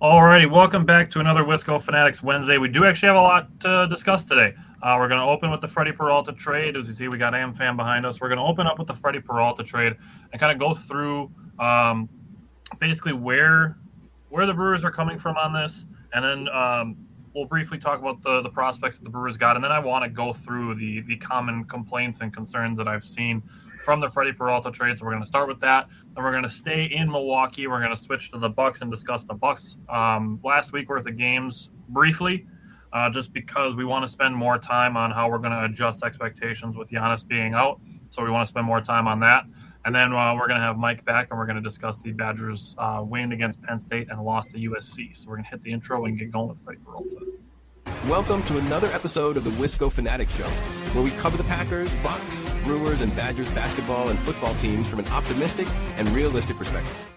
Alrighty, welcome back to another Wisco Fanatics Wednesday. We do actually have a lot to discuss today. We're going to open with the Freddy Peralta trade. As you see, we got AmFam behind us. We're going to open up with the Freddy Peralta trade and kind of go through basically where the Brewers are coming from on this, and then we'll briefly talk about the prospects that the Brewers got, and then I want to go through the common complaints and concerns that I've seen from the Freddy Peralta trade. So we're going to start with that. Then we're going to stay in Milwaukee. We're going to switch to the Bucks and discuss the Bucks last week worth of games briefly, just because we want to spend more time on how we're going to adjust expectations with Giannis being out. So we want to spend more time on that. And then we're going to have Mike back, and we're going to discuss the Badgers' win against Penn State and loss to USC. So we're going to hit the intro and get going with Freddy Peralta. Welcome to another episode of the Wisco Fanatics Show, where we cover the Packers, Bucks, Brewers, and Badgers basketball and football teams from an optimistic and realistic perspective.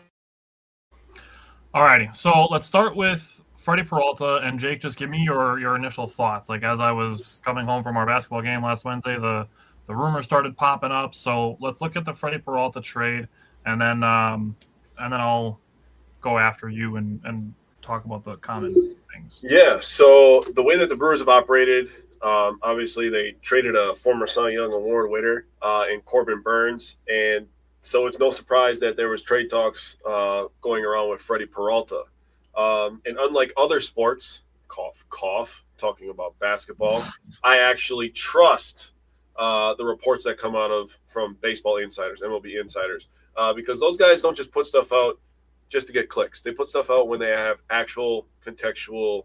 Alrighty, so let's start with Freddy Peralta. And Jake, just give me your initial thoughts. Like, as I was coming home from our basketball game last Wednesday, the rumors started popping up. So let's look at the Freddy Peralta trade, and then I'll go after you and talk about the common things. Yeah, so the way that the Brewers have operated, obviously they traded a former Cy Young Award winner in Corbin Burns, and so it's no surprise that there was trade talks going around with Freddy Peralta. And unlike other sports, cough, talking about basketball, I actually trust the reports that come out from baseball insiders, MLB insiders, because those guys don't just put stuff out just to get clicks. They put stuff out when they have actual contextual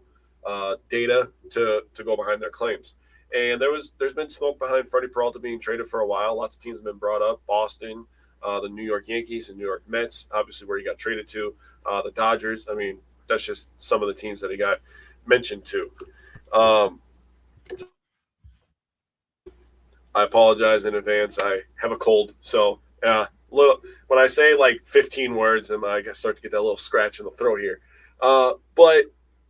data to go behind their claims. And there's been smoke behind Freddy Peralta being traded for a while. Lots of teams have been brought up. Boston, the New York Yankees, and New York Mets, obviously where he got traded to. The Dodgers. I mean, that's just some of the teams that he got mentioned to. I apologize in advance. I have a cold, so when I say like 15 words, and I start to get that little scratch in the throat here. But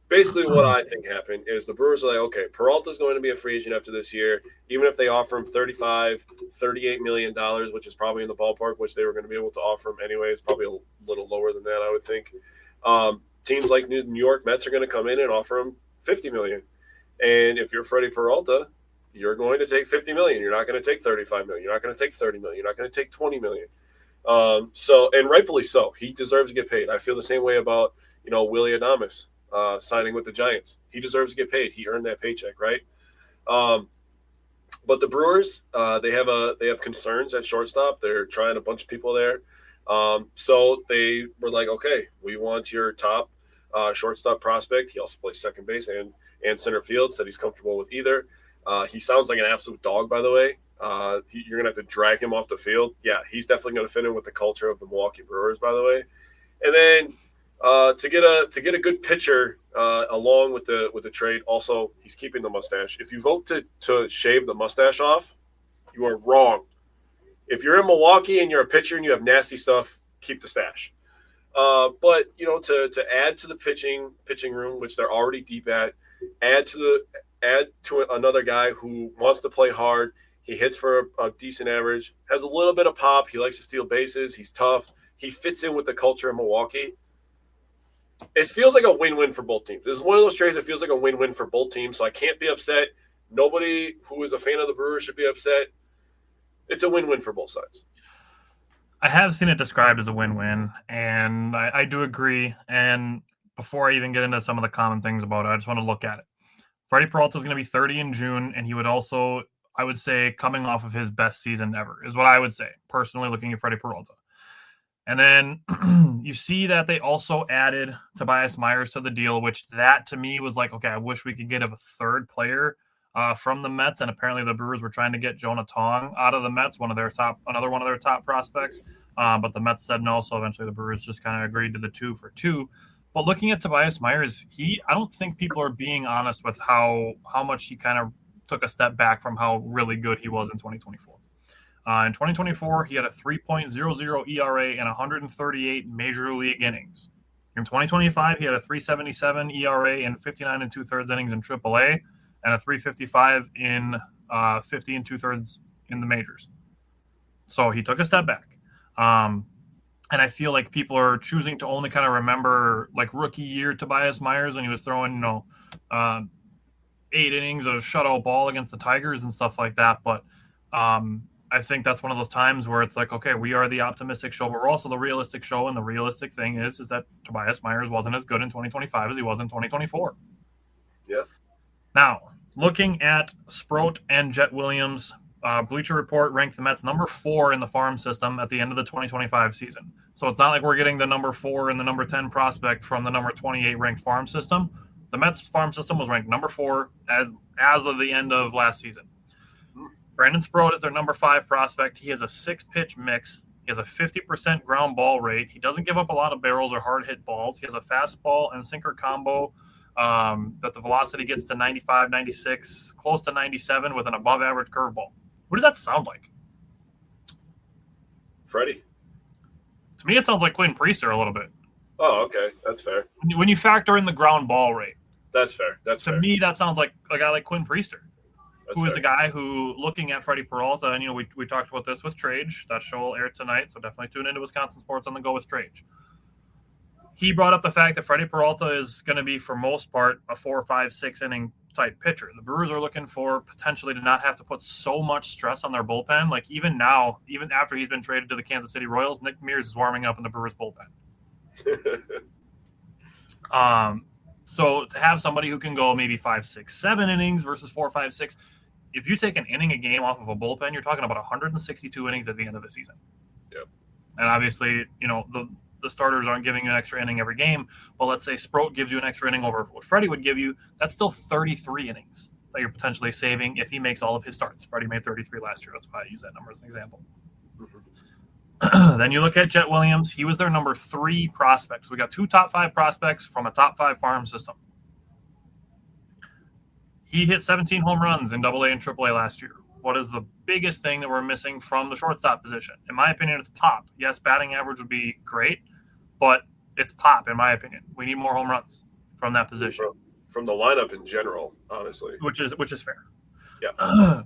basically what I think happened is the Brewers are like, okay, Peralta's going to be a free agent after this year. Even if they offer him $38 million, which is probably in the ballpark, which they were going to be able to offer him anyways, probably a little lower than that, I would think. Teams like New York Mets are going to come in and offer him $50 million. And if you're Freddy Peralta, you're going to take $50 million. You're not going to take $35 million. You're not going to take $30 million. You're not going to take $20 million. And rightfully so. He deserves to get paid. I feel the same way about, Willie Adames signing with the Giants. He deserves to get paid. He earned that paycheck, right? But the Brewers, they have concerns at shortstop. They're trying a bunch of people there. So they were like, okay, we want your top shortstop prospect. He also plays second base and center field. Said he's comfortable with either. He sounds like an absolute dog, by the way. You're going to have to drag him off the field. Yeah, he's definitely going to fit in with the culture of the Milwaukee Brewers, by the way. And then to get a good pitcher along with the trade, also he's keeping the mustache. If you vote to shave the mustache off, you are wrong. If you're in Milwaukee and you're a pitcher and you have nasty stuff, keep the stash. But to add to the pitching room, which they're already deep at, add to another guy who wants to play hard. He hits for a decent average, has a little bit of pop. He likes to steal bases. He's tough. He fits in with the culture of Milwaukee. It feels like a win-win for both teams. This is one of those trades that feels like a win-win for both teams, so I can't be upset. Nobody who is a fan of the Brewers should be upset. It's a win-win for both sides. I have seen it described as a win-win, and I do agree. And before I even get into some of the common things about it, I just want to look at it. Freddy Peralta is going to be 30 in June, and he would also, I would say, coming off of his best season ever is what I would say, personally, looking at Freddy Peralta. And then you see that they also added Tobias Myers to the deal, which that to me was like, okay, I wish we could get a third player from the Mets. And apparently the Brewers were trying to get Jonah Tong out of the Mets, another one of their top prospects. But the Mets said no. So eventually the Brewers just kind of agreed to the 2 for 2. But looking at Tobias Myers, I don't think people are being honest with how much he kind of took a step back from how really good he was in 2024. In 2024, he had a 3.00 ERA and 138 major league innings. In 2025, he had a 3.77 ERA and 59 2/3 innings in AAA and a 3.55 in 50 2/3 in the majors. So he took a step back. And I feel like people are choosing to only kind of remember like rookie year Tobias Myers when he was throwing, 8 innings of shutout ball against the Tigers and stuff like that. But I think that's one of those times where it's like, okay, we are the optimistic show, but we're also the realistic show. And the realistic thing is that Tobias Myers wasn't as good in 2025 as he was in 2024. Yeah. Now, looking at Sproat and Jett Williams, Bleacher Report ranked the Mets number 4 in the farm system at the end of the 2025 season. So it's not like we're getting the number 4 and the number 10 prospect from the number 28 ranked farm system. The Mets farm system was ranked number 4 as of the end of last season. Brandon Sproat is their number 5 prospect. He has a 6-pitch mix. He has a 50% ground ball rate. He doesn't give up a lot of barrels or hard hit balls. He has a fastball and sinker combo that the velocity gets to 95, 96, close to 97 with an above average curveball. What does that sound like? Freddie. To me, it sounds like Quinn Priester a little bit. Oh, okay. That's fair. When you factor in the ground ball rate. That's fair. To me, that sounds like a guy like Quinn Priester, who is fair. a guy who, looking at Freddy Peralta, and we talked about this with Trage. That show will air tonight, so definitely tune into Wisconsin Sports on the Go with Trage. He brought up the fact that Freddy Peralta is going to be, for most part, a 4, 5, 6 inning type pitcher. The Brewers are looking for potentially to not have to put so much stress on their bullpen. Like even now, even after he's been traded to the Kansas City Royals, Nick Mears is warming up in the Brewers bullpen. So to have somebody who can go maybe 5, 6, 7 innings versus 4, 5, 6, if you take an inning a game off of a bullpen, you're talking about 162 innings at the end of the season. Yep. And obviously, the starters aren't giving you an extra inning every game, but let's say Sproat gives you an extra inning over what Freddie would give you, that's still 33 innings that you're potentially saving if he makes all of his starts. Freddie made 33 last year. That's why I use that number as an example. Mm-hmm. Then you look at Jett Williams. He was their number 3 prospect. So we got 2 top 5 prospects from a top 5 farm system. He hit 17 home runs in AA and AAA last year. What is the biggest thing that we're missing from the shortstop position? In my opinion, it's pop. Yes, batting average would be great, but it's pop, in my opinion. We need more home runs from that position. From the lineup in general, honestly. Which is fair. Yeah.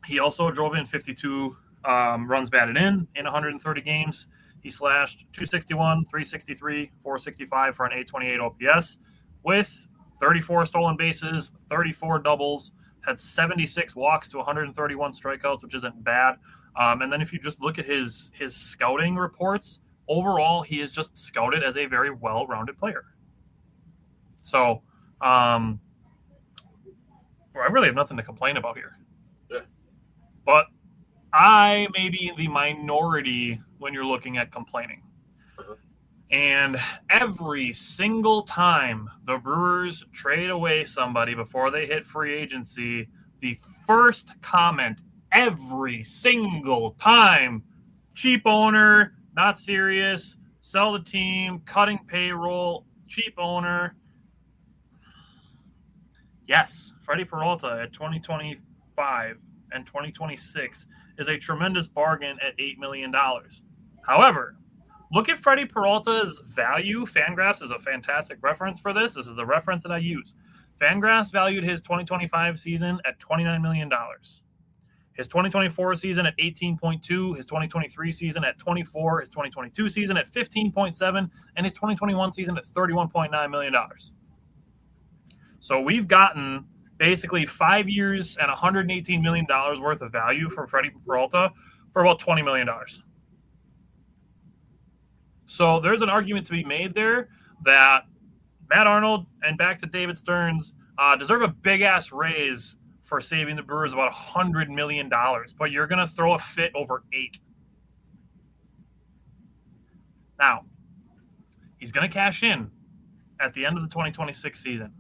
He also drove in 52 runs batted in 130 games. He slashed 261, 363, 465 for an 828 OPS with 34 stolen bases, 34 doubles, had 76 walks to 131 strikeouts, which isn't bad. And then if you just look at his scouting reports, overall, he is just scouted as a very well-rounded player. So I really have nothing to complain about here. Yeah. But I may be the minority when you're looking at complaining. Uh-huh. And every single time the Brewers trade away somebody before they hit free agency, the first comment every single time, cheap owner, not serious, sell the team, cutting payroll, cheap owner. Yes, Freddy Peralta at 2025 and 2026 is a tremendous bargain at $8 million. However, look at Freddy Peralta's value. Fangraphs is a fantastic reference for this. This is the reference that I use. Fangraphs valued his 2025 season at $29 million. His 2024 season at 18.2, his 2023 season at 24, his 2022 season at 15.7, and his 2021 season at $31.9 million. So we've gotten basically 5 years and $118 million worth of value for Freddy Peralta for about $20 million. So there's an argument to be made there that Matt Arnold and back to David Stearns deserve a big-ass raise for saving the Brewers about $100 million, but you're going to throw a fit over 8. Now, he's going to cash in at the end of the 2026 season.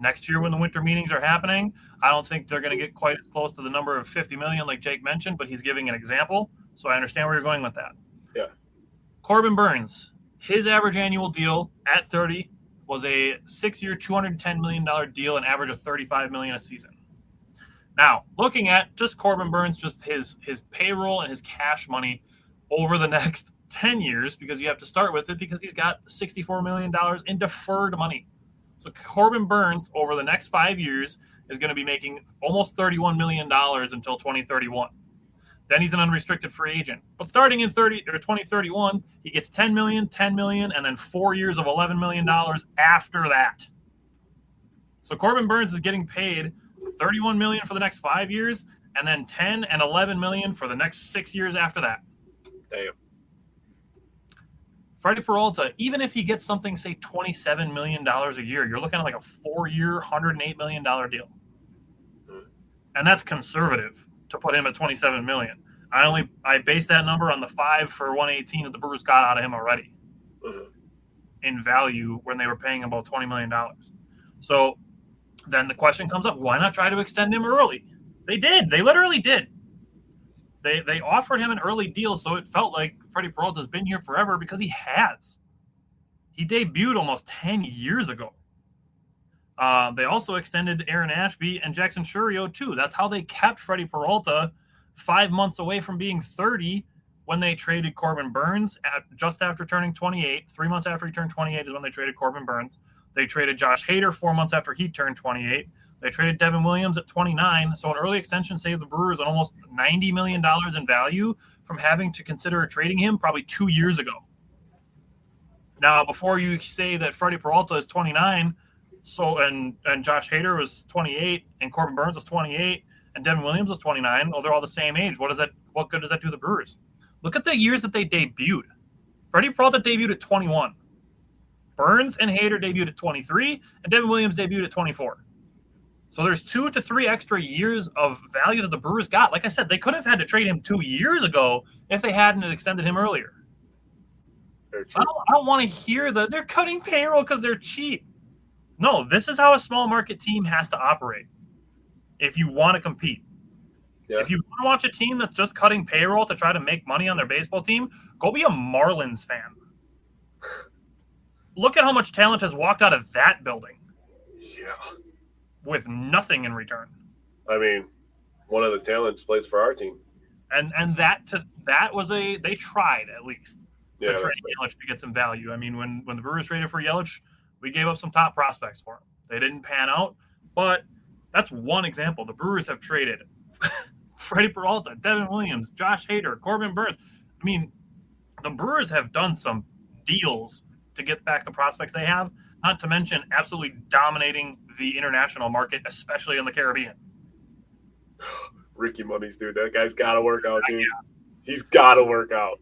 Next year when the winter meetings are happening, I don't think they're going to get quite as close to the number of $50 million like Jake mentioned, but he's giving an example, so I understand where you're going with that. Yeah. Corbin Burns, his average annual deal at 30 was a 6-year, $210 million deal, an average of $35 million a season. Now, looking at just Corbin Burns, just his payroll and his cash money over the next 10 years, because you have to start with it because he's got $64 million in deferred money. So Corbin Burns over the next 5 years is going to be making almost $31 million until 2031. Then he's an unrestricted free agent. But starting in 2031, he gets $10 million, $10 million, and then 4 years of $11 million after that. So Corbin Burnes is getting paid $31 million for the next 5 years, and then $10 and $11 million for the next 6 years after that. Damn. Freddy Peralta, even if he gets something, say $27 million a year, you're looking at like a 4-year, $108 million deal. And that's conservative to put him at $27 million. I based that number on the 5 for 118 that the Brewers got out of him already in value when they were paying about $20 million. So then the question comes up, why not try to extend him early? They did. They literally did. They offered him an early deal, so it felt like Freddy Peralta's been here forever because he has. He debuted almost 10 years ago. They also extended Aaron Ashby and Jackson Churio, too. That's how they kept Freddy Peralta 5 months away from being 30 when they traded Corbin Burnes just after turning 28. 3 months after he turned 28 is when they traded Corbin Burnes. They traded Josh Hader 4 months after he turned 28. They traded Devin Williams at 29. So an early extension saved the Brewers on almost $90 million in value from having to consider trading him probably 2 years ago. Now, before you say that Freddy Peralta is 29, and Josh Hader was 28, and Corbin Burnes was 28, and Devin Williams was 29, well, they're all the same age. What good does that do the Brewers? Look at the years that they debuted. Freddy Peralta debuted at 21. Burnes and Hader debuted at 23, and Devin Williams debuted at 24. So there's 2 to 3 extra years of value that the Brewers got. Like I said, they could have had to trade him 2 years ago if they hadn't extended him earlier. So I don't want to hear that they're cutting payroll because they're cheap. No, this is how a small market team has to operate if you want to compete. Yeah. If you want to watch a team that's just cutting payroll to try to make money on their baseball team, go be a Marlins fan. Look at how much talent has walked out of that building. Yeah. With nothing in return. I mean, one of the talents plays for our team. And that was they tried at least to trade Yelich to get some value. I mean, when the Brewers traded for Yelich, we gave up some top prospects for him. They didn't pan out, but that's one example. The Brewers have traded Freddy Peralta, Devin Williams, Josh Hader, Corbin Burnes. I mean, the Brewers have done some deals to get back the prospects they have, not to mention absolutely dominating the international market, especially in the Caribbean. Ricky Monies, dude. That guy's got to work out, dude. Yeah. He's got to work out.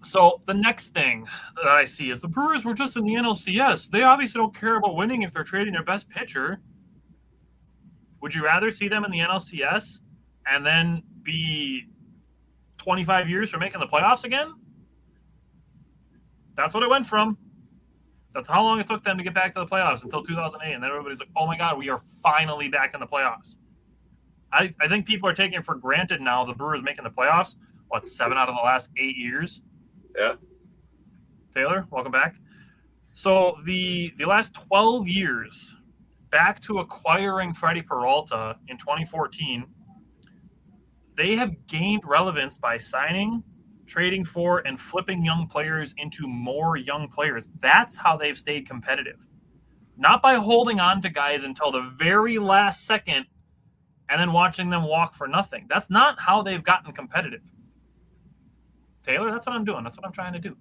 So the next thing that I see is the Brewers were just in the NLCS. They obviously don't care about winning if they're trading their best pitcher. Would you rather see them in the NLCS and then be 25 years from making the playoffs again? That's what it went from. That's how long it took them to get back to the playoffs until 2008. And then everybody's like, oh, my God, we are finally back in the playoffs. I think people are taking it for granted now the Brewers making the playoffs. 7 out of the last 8 years? Yeah. Taylor, welcome back. So the last 12 years, back to acquiring Freddy Peralta in 2014, they have gained relevance by signing, trading for, and flipping young players into more young players. That's how they've stayed competitive. Not by holding on to guys until the very last second and then watching them walk for nothing. That's not how they've gotten competitive. Taylor, that's what I'm doing. That's what I'm trying to do.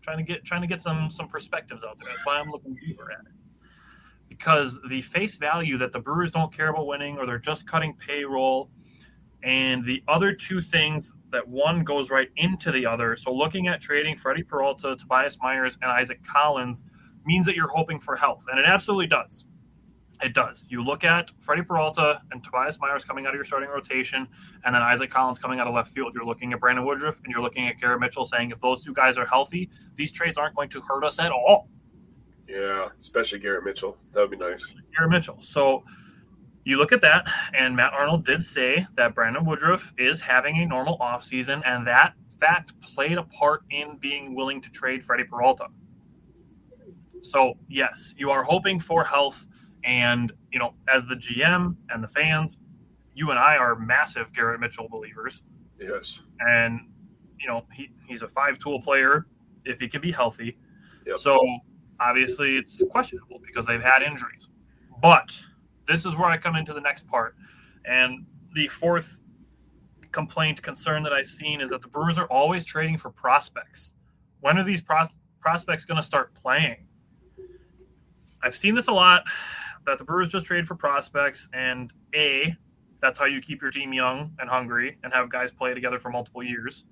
Trying to get some perspectives out there. That's why I'm looking deeper at it. Because the face value that the Brewers don't care about winning, or they're just cutting payroll, and the other two things that one goes right into the other. So looking at trading Freddy Peralta, Tobias Myers, and Isaac Collins means that you're hoping for health. And it absolutely does. It does. You look at Freddy Peralta and Tobias Myers coming out of your starting rotation, and then Isaac Collins coming out of left field. You're looking at Brandon Woodruff, and you're looking at Garrett Mitchell, saying if those two guys are healthy, these trades aren't going to hurt us at all. Yeah, especially Garrett Mitchell. That would be nice. Garrett Mitchell. So you look at that, and Matt Arnold did say that Brandon Woodruff is having a normal offseason, and that fact played a part in being willing to trade Freddy Peralta. So, yes, you are hoping for health. And, you know, as the GM and the fans, you and I are massive Garrett Mitchell believers. Yes. And, you know, he's a 5-tool player if he can be healthy. Yep. So, obviously, it's questionable because they've had injuries. But this is where I come into the next part. And the fourth concern that I've seen is that the Brewers are always trading for prospects. When are these prospects going to start playing? I've seen this a lot, that the Brewers just trade for prospects, and A, that's how you keep your team young and hungry and have guys play together for multiple years.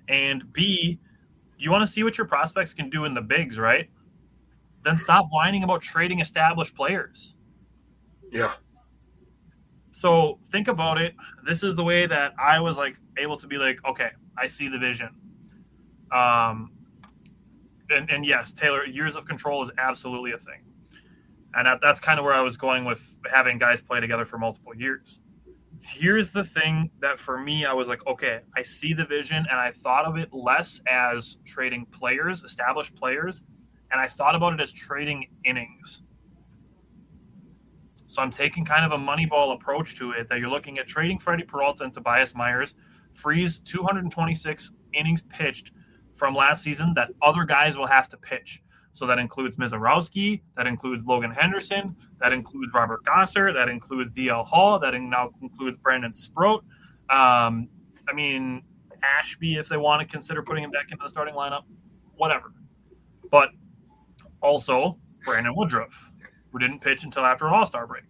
And B, you want to see what your prospects can do in the bigs, right? Then stop whining about trading established players. Yeah. So think about it. This is the way that I was like able to be like, okay, I see the vision. And yes, Taylor, years of control is absolutely a thing. And that's kind of where I was going with having guys play together for multiple years. Here's the thing that for me, I was like, okay, I see the vision, and I thought of it less as trading players, established players, and I thought about it as trading innings. So I'm taking kind of a Moneyball approach to it, that you're looking at trading Freddy Peralta and Tobias Myers, freeze 226 innings pitched from last season that other guys will have to pitch. So that includes Mizorowski, that includes Logan Henderson, that includes Robert Gosser, that includes DL Hall, that now includes Brandon Sproat. I mean, Ashby, if they want to consider putting him back into the starting lineup, whatever. But also Brandon Woodruff, who didn't pitch until after All-Star break.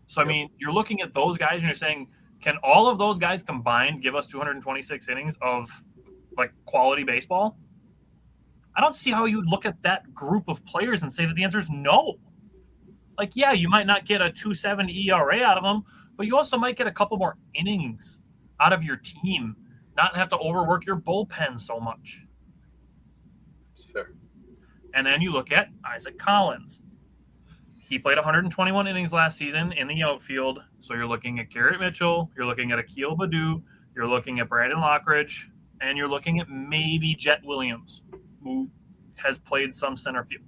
So, I mean, you're looking at those guys and you're saying, can all of those guys combined give us 226 innings of, like, quality baseball? I don't see how you look at that group of players and say that the answer is no. Like, yeah, you might not get a 2.70 ERA out of them, but you also might get a couple more innings out of your team, not have to overwork your bullpen so much. It's fair. And then you look at Isaac Collins. He played 121 innings last season in the outfield. So you're looking at Garrett Mitchell, you're looking at Akil Baddoo, you're looking at Brandon Lockridge, and you're looking at maybe Jett Williams, who has played some center field.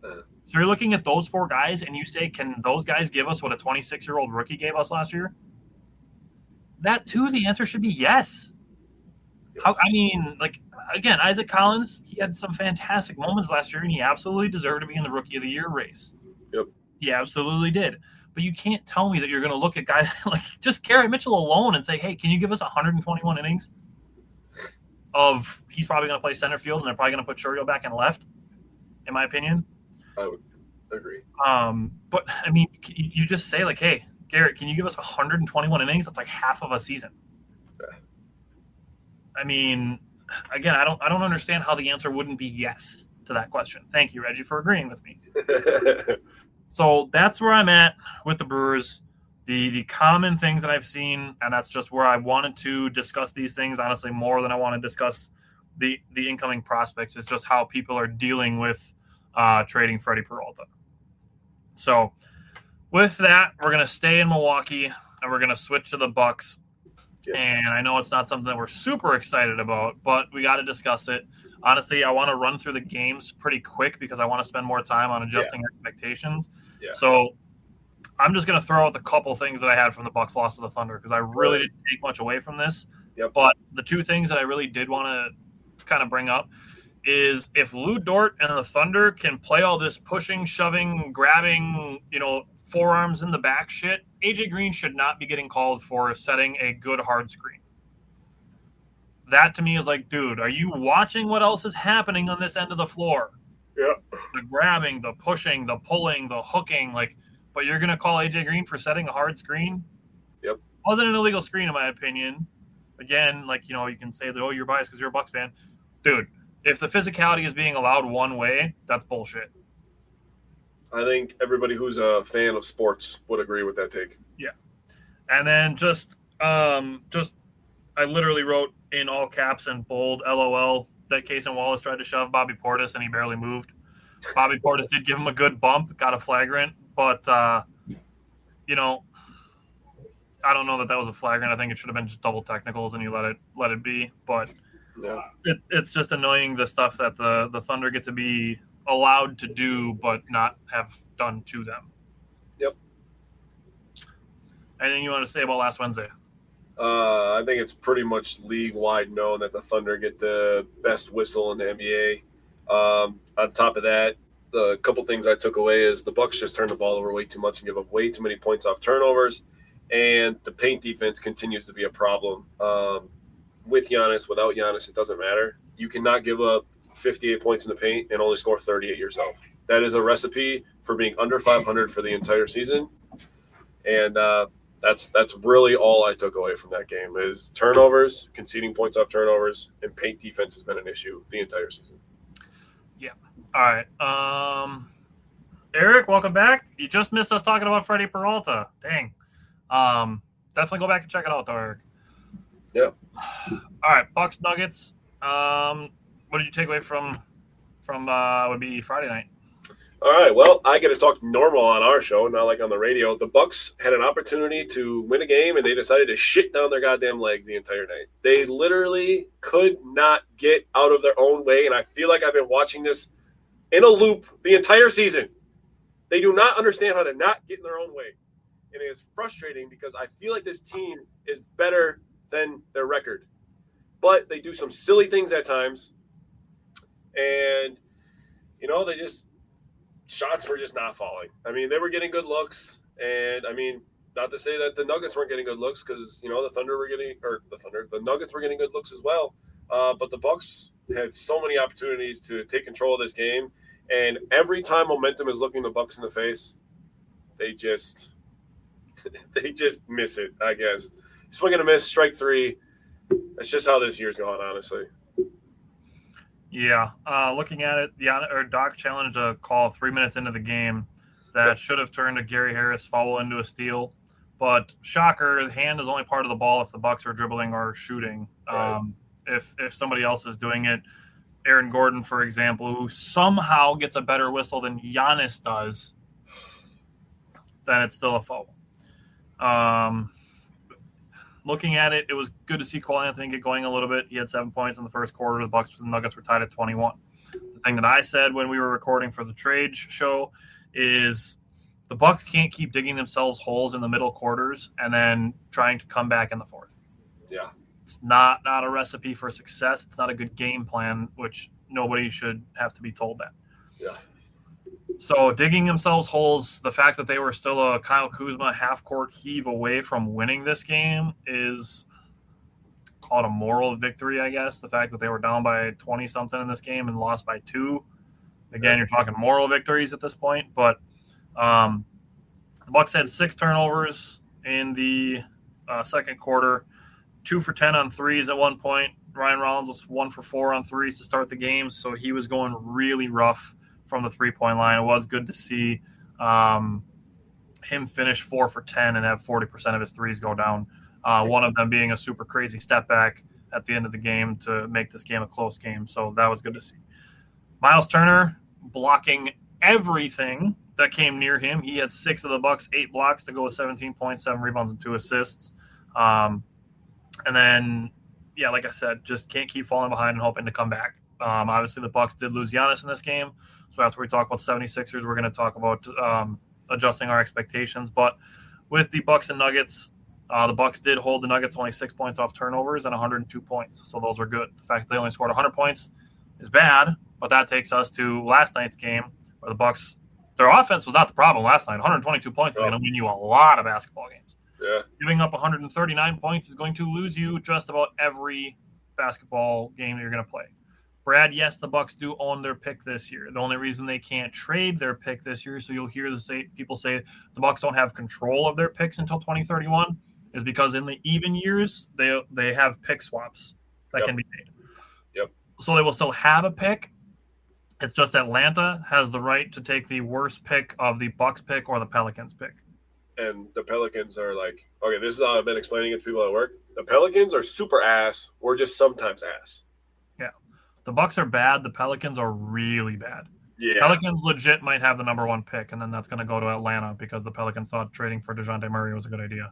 So you're looking at those four guys, and you say, can those guys give us what a 26-year-old rookie gave us last year? That, too, the answer should be yes. Again, Isaac Collins, he had some fantastic moments last year, and he absolutely deserved to be in the Rookie of the Year race. Yep. He absolutely did. But you can't tell me that you're going to look at guys like just Garrett Mitchell alone and say, hey, can you give us 121 innings of he's probably going to play center field and they're probably going to put Churiel back in left, in my opinion. I would agree. But, I mean, you just say, like, hey, Garrett, can you give us 121 innings? That's like half of a season. Yeah. I mean, again, I don't understand how the answer wouldn't be yes to that question. Thank you, Reggie, for agreeing with me. So that's where I'm at with the Brewers. The common things that I've seen, and that's just where I wanted to discuss these things, honestly, more than I want to discuss the incoming prospects, is just how people are dealing with trading Freddy Peralta. So with that, we're going to stay in Milwaukee, and we're going to switch to the Bucks. Yes. And I know it's not something that we're super excited about, but we got to discuss it. Honestly, I want to run through the games pretty quick because I want to spend more time on adjusting expectations. Yeah. So I'm just going to throw out the couple things that I had from the Bucks loss to the Thunder because I really didn't take much away from this. Yep. But the two things that I really did want to kind of bring up is if Lou Dort and the Thunder can play all this pushing, shoving, grabbing, forearms in the back shit, AJ Green should not be getting called for setting a good hard screen. That to me is like, dude, are you watching what else is happening on this end of the floor? Yeah. The grabbing, the pushing, the pulling, the hooking, but you're going to call AJ Green for setting a hard screen? Yep. Wasn't an illegal screen in my opinion. Again, you can say that, you're biased because you're a Bucks fan. Dude, if the physicality is being allowed one way, that's bullshit. I think everybody who's a fan of sports would agree with that take. Yeah. And then I literally wrote in all caps and bold, LOL, that Cason Wallace tried to shove Bobby Portis and he barely moved. Bobby Portis did give him a good bump, got a flagrant, but, I don't know that was a flagrant. I think it should have been just double technicals and you let it be. But yeah. It's just annoying the stuff that the Thunder get to be allowed to do but not have done to them. Yep. Anything you want to say about last Wednesday? I think it's pretty much league-wide known that the Thunder get the best whistle in the NBA. On top of that, the couple things I took away is the Bucks just turn the ball over way too much and give up way too many points off turnovers. and the paint defense continues to be a problem. With Giannis, without Giannis, it doesn't matter. You cannot give up 58 points in the paint and only score 38 yourself. That is a recipe for being under 500 for the entire season. And that's really all I took away from that game is turnovers, conceding points off turnovers, and paint defense has been an issue the entire season. Yeah. All right. Eric, welcome back. You just missed us talking about Freddy Peralta. Dang. Definitely go back and check it out, though, Eric. Yeah. All right, Bucks Nuggets. What did you take away from would be Friday night? All right. Well, I get to talk normal on our show, not like on the radio. The Bucks had an opportunity to win a game, and they decided to shit down their goddamn leg the entire night. They literally could not get out of their own way, and I feel like I've been watching this in a loop the entire season. They do not understand how to not get in their own way, and it is frustrating because I feel like this team is better than their record. But they do some silly things at times, and, they just – shots were just not falling. I mean, they were getting good looks, and I mean, not to say that the Nuggets weren't getting good looks because the Nuggets were getting good looks as well. But the Bucks had so many opportunities to take control of this game, and every time momentum is looking the Bucks in the face, they just miss it. I guess swing and a miss, strike three. That's just how this year's gone, honestly. Yeah, looking at it, Doc challenged a call 3 minutes into the game that should have turned a Gary Harris foul into a steal. But shocker, the hand is only part of the ball if the Bucks are dribbling or shooting. Right. If somebody else is doing it, Aaron Gordon, for example, who somehow gets a better whistle than Giannis does, then it's still a foul. Looking at it, it was good to see Cole Anthony get going a little bit. He had 7 points in the first quarter. The Bucks and Nuggets were tied at 21. The thing that I said when we were recording for the trade show is the Bucks can't keep digging themselves holes in the middle quarters and then trying to come back in the fourth. Yeah. It's not a recipe for success. It's not a good game plan, which nobody should have to be told that. Yeah. So digging themselves holes, the fact that they were still a Kyle Kuzma half-court heave away from winning this game is called a moral victory, I guess. The fact that they were down by 20-something in this game and lost by 2. Again, you're talking moral victories at this point. But the Bucks had 6 turnovers in the second quarter, 2 for 10 on threes at one point. Ryan Rollins was 1 for 4 on threes to start the game, so he was going really rough from the three-point line. It was good to see him finish 4 for 10 and have 40% of his threes go down. One of them being a super crazy step back at the end of the game to make this game a close game. So that was good to see. Miles Turner blocking everything that came near him. He had 6 of the Bucks, 8 blocks to go with 17 points, 7 rebounds, and 2 assists. And then, yeah, like I said, just can't keep falling behind and hoping to come back. Obviously, the Bucks did lose Giannis in this game. So after we talk about 76ers, we're going to talk about adjusting our expectations. But with the Bucks and Nuggets, the Bucks did hold the Nuggets only 6 points off turnovers and 102 points. So those are good. The fact that they only scored 100 points is bad, but that takes us to last night's game where the Bucks, their offense was not the problem last night. 122 points is going to win you a lot of basketball games. Yeah. Giving up 139 points is going to lose you just about every basketball game that you're going to play. Brad, yes, the Bucks do own their pick this year. The only reason they can't trade their pick this year, so you'll hear people say the Bucks don't have control of their picks until 2031, is because in the even years they have pick swaps that can be made. Yep. So they will still have a pick. It's just Atlanta has the right to take the worst pick of the Bucks pick or the Pelicans pick. And the Pelicans are like, okay, this is how I've been explaining it to people at work. The Pelicans are super ass or just sometimes ass. Yeah. The Bucks are bad. The Pelicans are really bad. Yeah. Pelicans legit might have the number 1 pick, and then that's going to go to Atlanta because the Pelicans thought trading for DeJounte Murray was a good idea.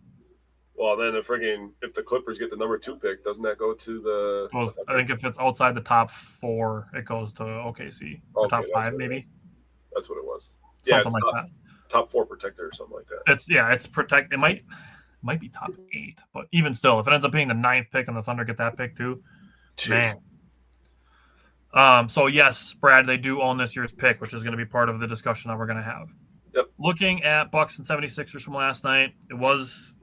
Well, then if the Clippers get the number 2 pick, doesn't that go to the? I think if it's outside the top 4, it goes to OKC. Or top 5, maybe. That's what it was. Something like that. Top 4 protector or something like that. It's protect. It might be top 8, but even still, if it ends up being the 9th pick and the Thunder get that pick too, Jeez. man. So yes, Brad, they do own this year's pick, which is going to be part of the discussion that we're going to have. Yep. Looking at Bucks and 76ers from last night, it was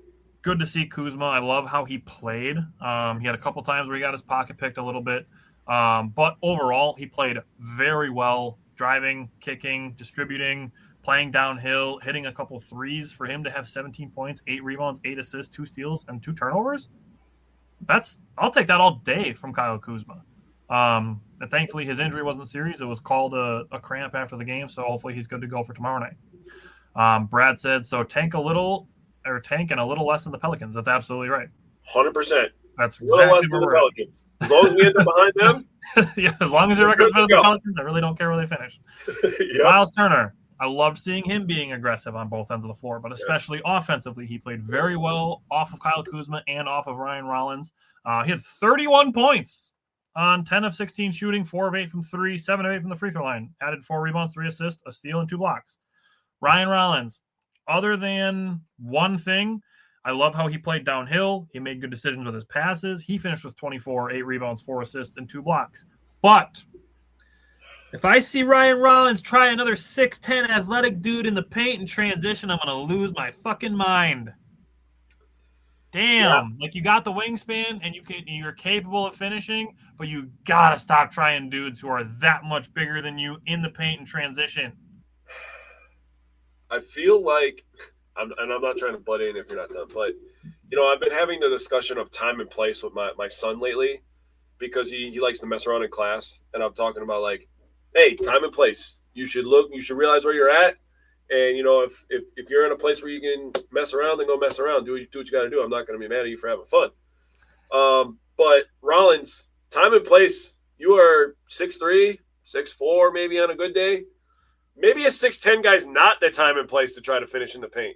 good to see Kuzma. I love how he played. He had a couple times where he got his pocket picked a little bit. But overall, he played very well, driving, kicking, distributing, playing downhill, hitting a couple threes. For him to have 17 points, 8 rebounds, 8 assists, 2 steals, and 2 turnovers, I'll take that all day from Kyle Kuzma. And thankfully, his injury wasn't serious. It was called a cramp after the game, so hopefully he's good to go for tomorrow night. Brad said, so tank and a little less than the Pelicans. That's absolutely right. 100%. That's a little less than the Pelicans. As long as we end up behind them. Yeah, as long as your record's better than the Pelicans, I really don't care where they finish. Yep. Miles Turner, I loved seeing him being aggressive on both ends of the floor, but especially offensively. He played very well off of Kyle Kuzma and off of Ryan Rollins. He had 31 points on 10 of 16 shooting, 4 of 8 from 3, 7 of 8 from the free throw line. Added 4 rebounds, 3 assists, a steal, and 2 blocks. Ryan Rollins, other than one thing, I love how he played downhill. He made good decisions with his passes. He finished with 24, 8 rebounds, 4 assists, and 2 blocks. But if I see Ryan Rollins try another 6'10" athletic dude in the paint and transition, I'm going to lose my fucking mind. Damn. Like, you got the wingspan and you're capable of finishing, but you got to stop trying dudes who are that much bigger than you in the paint and transition. I feel like, I'm not trying to butt in if you're not done, but, I've been having the discussion of time and place with my son lately because he likes to mess around in class. And I'm talking about, like, hey, time and place. You should realize where you're at. And, if you're in a place where you can mess around, then go mess around. Do what you got to do. I'm not going to be mad at you for having fun. But Rollins, time and place, you are 6'3", 6'4", maybe on a good day. Maybe a 6'10" guy's not the time and place to try to finish in the paint.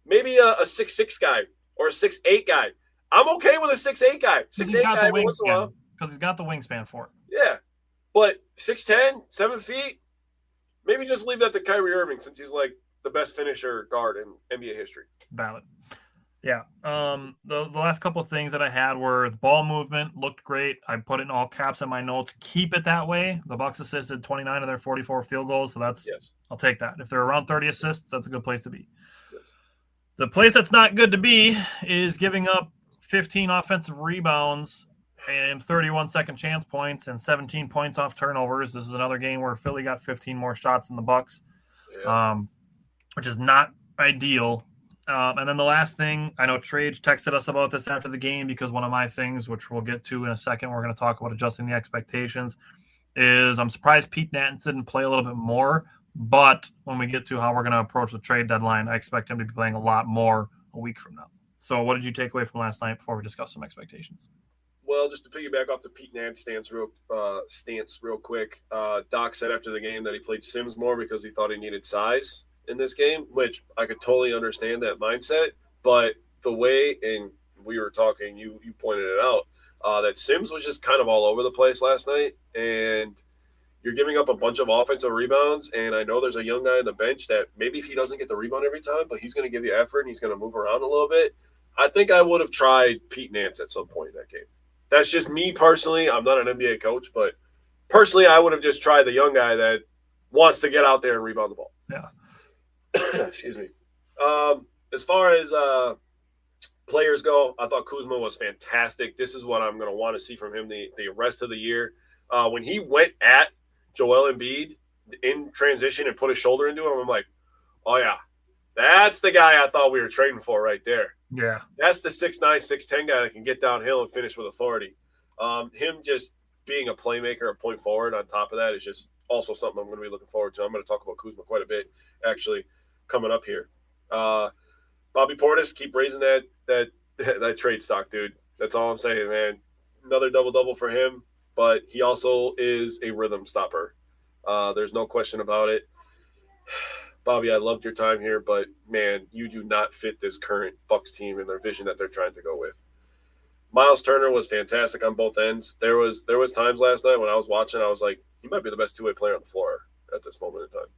Maybe a 6'6" guy or a 6'8" guy. I'm okay with a 6'8" guy. 6'8" guy once in a while. Because he's got the wingspan for it. Yeah. But 6'10", 7 feet, maybe just leave that to Kyrie Irving since he's like the best finisher guard in NBA history. Valid. Yeah. The last couple of things that I had were the ball movement looked great. I put it in all caps in my notes. Keep it that way. The Bucks assisted 29 of their 44 field goals, so I'll take that. If they're around 30 assists, that's a good place to be. Yes. The place that's not good to be is giving up 15 offensive rebounds and 31 second chance points and 17 points off turnovers. This is another game where Philly got 15 more shots than the Bucks, which is not ideal. And then the last thing, I know Trage texted us about this after the game because one of my things, which we'll get to in a second, we're going to talk about adjusting the expectations, is I'm surprised Pete Natans didn't play a little bit more. But when we get to how we're going to approach the trade deadline, I expect him to be playing a lot more a week from now. So what did you take away from last night before we discuss some expectations? Well, just to piggyback off the Pete Nance stance real quick, Doc said after the game that he played Sims more because he thought he needed size in this game, which I could totally understand that mindset. But the way, and we were talking, you pointed it out, that Sims was just kind of all over the place last night, and you're giving up a bunch of offensive rebounds, and I know there's a young guy on the bench that maybe if he doesn't get the rebound every time, but he's going to give you effort and he's going to move around a little bit. I think I would have tried Pete Nance at some point in that game. That's just me personally. I'm not an NBA coach, but personally I would have just tried the young guy that wants to get out there and rebound the ball. Yeah. Excuse me. As far as players go, I thought Kuzma was fantastic. This is what I'm going to want to see from him the rest of the year. When he went at Joel Embiid in transition and put his shoulder into him, I'm like, oh, yeah, that's the guy I thought we were trading for right there. Yeah. That's the 6'9", 6'10" guy that can get downhill and finish with authority. Him just being a playmaker, a point forward on top of that is just also something I'm going to be looking forward to. I'm going to talk about Kuzma quite a bit, actually, coming up here. Bobby Portis, keep raising that trade stock, dude. That's all I'm saying, man. Another double-double for him, but he also is a rhythm stopper. There's no question about it. Bobby, I loved your time here, but, man, you do not fit this current Bucks team and their vision that they're trying to go with. Miles Turner was fantastic on both ends. There was times last night when I was watching, I was like, he might be the best two-way player on the floor at this moment in time.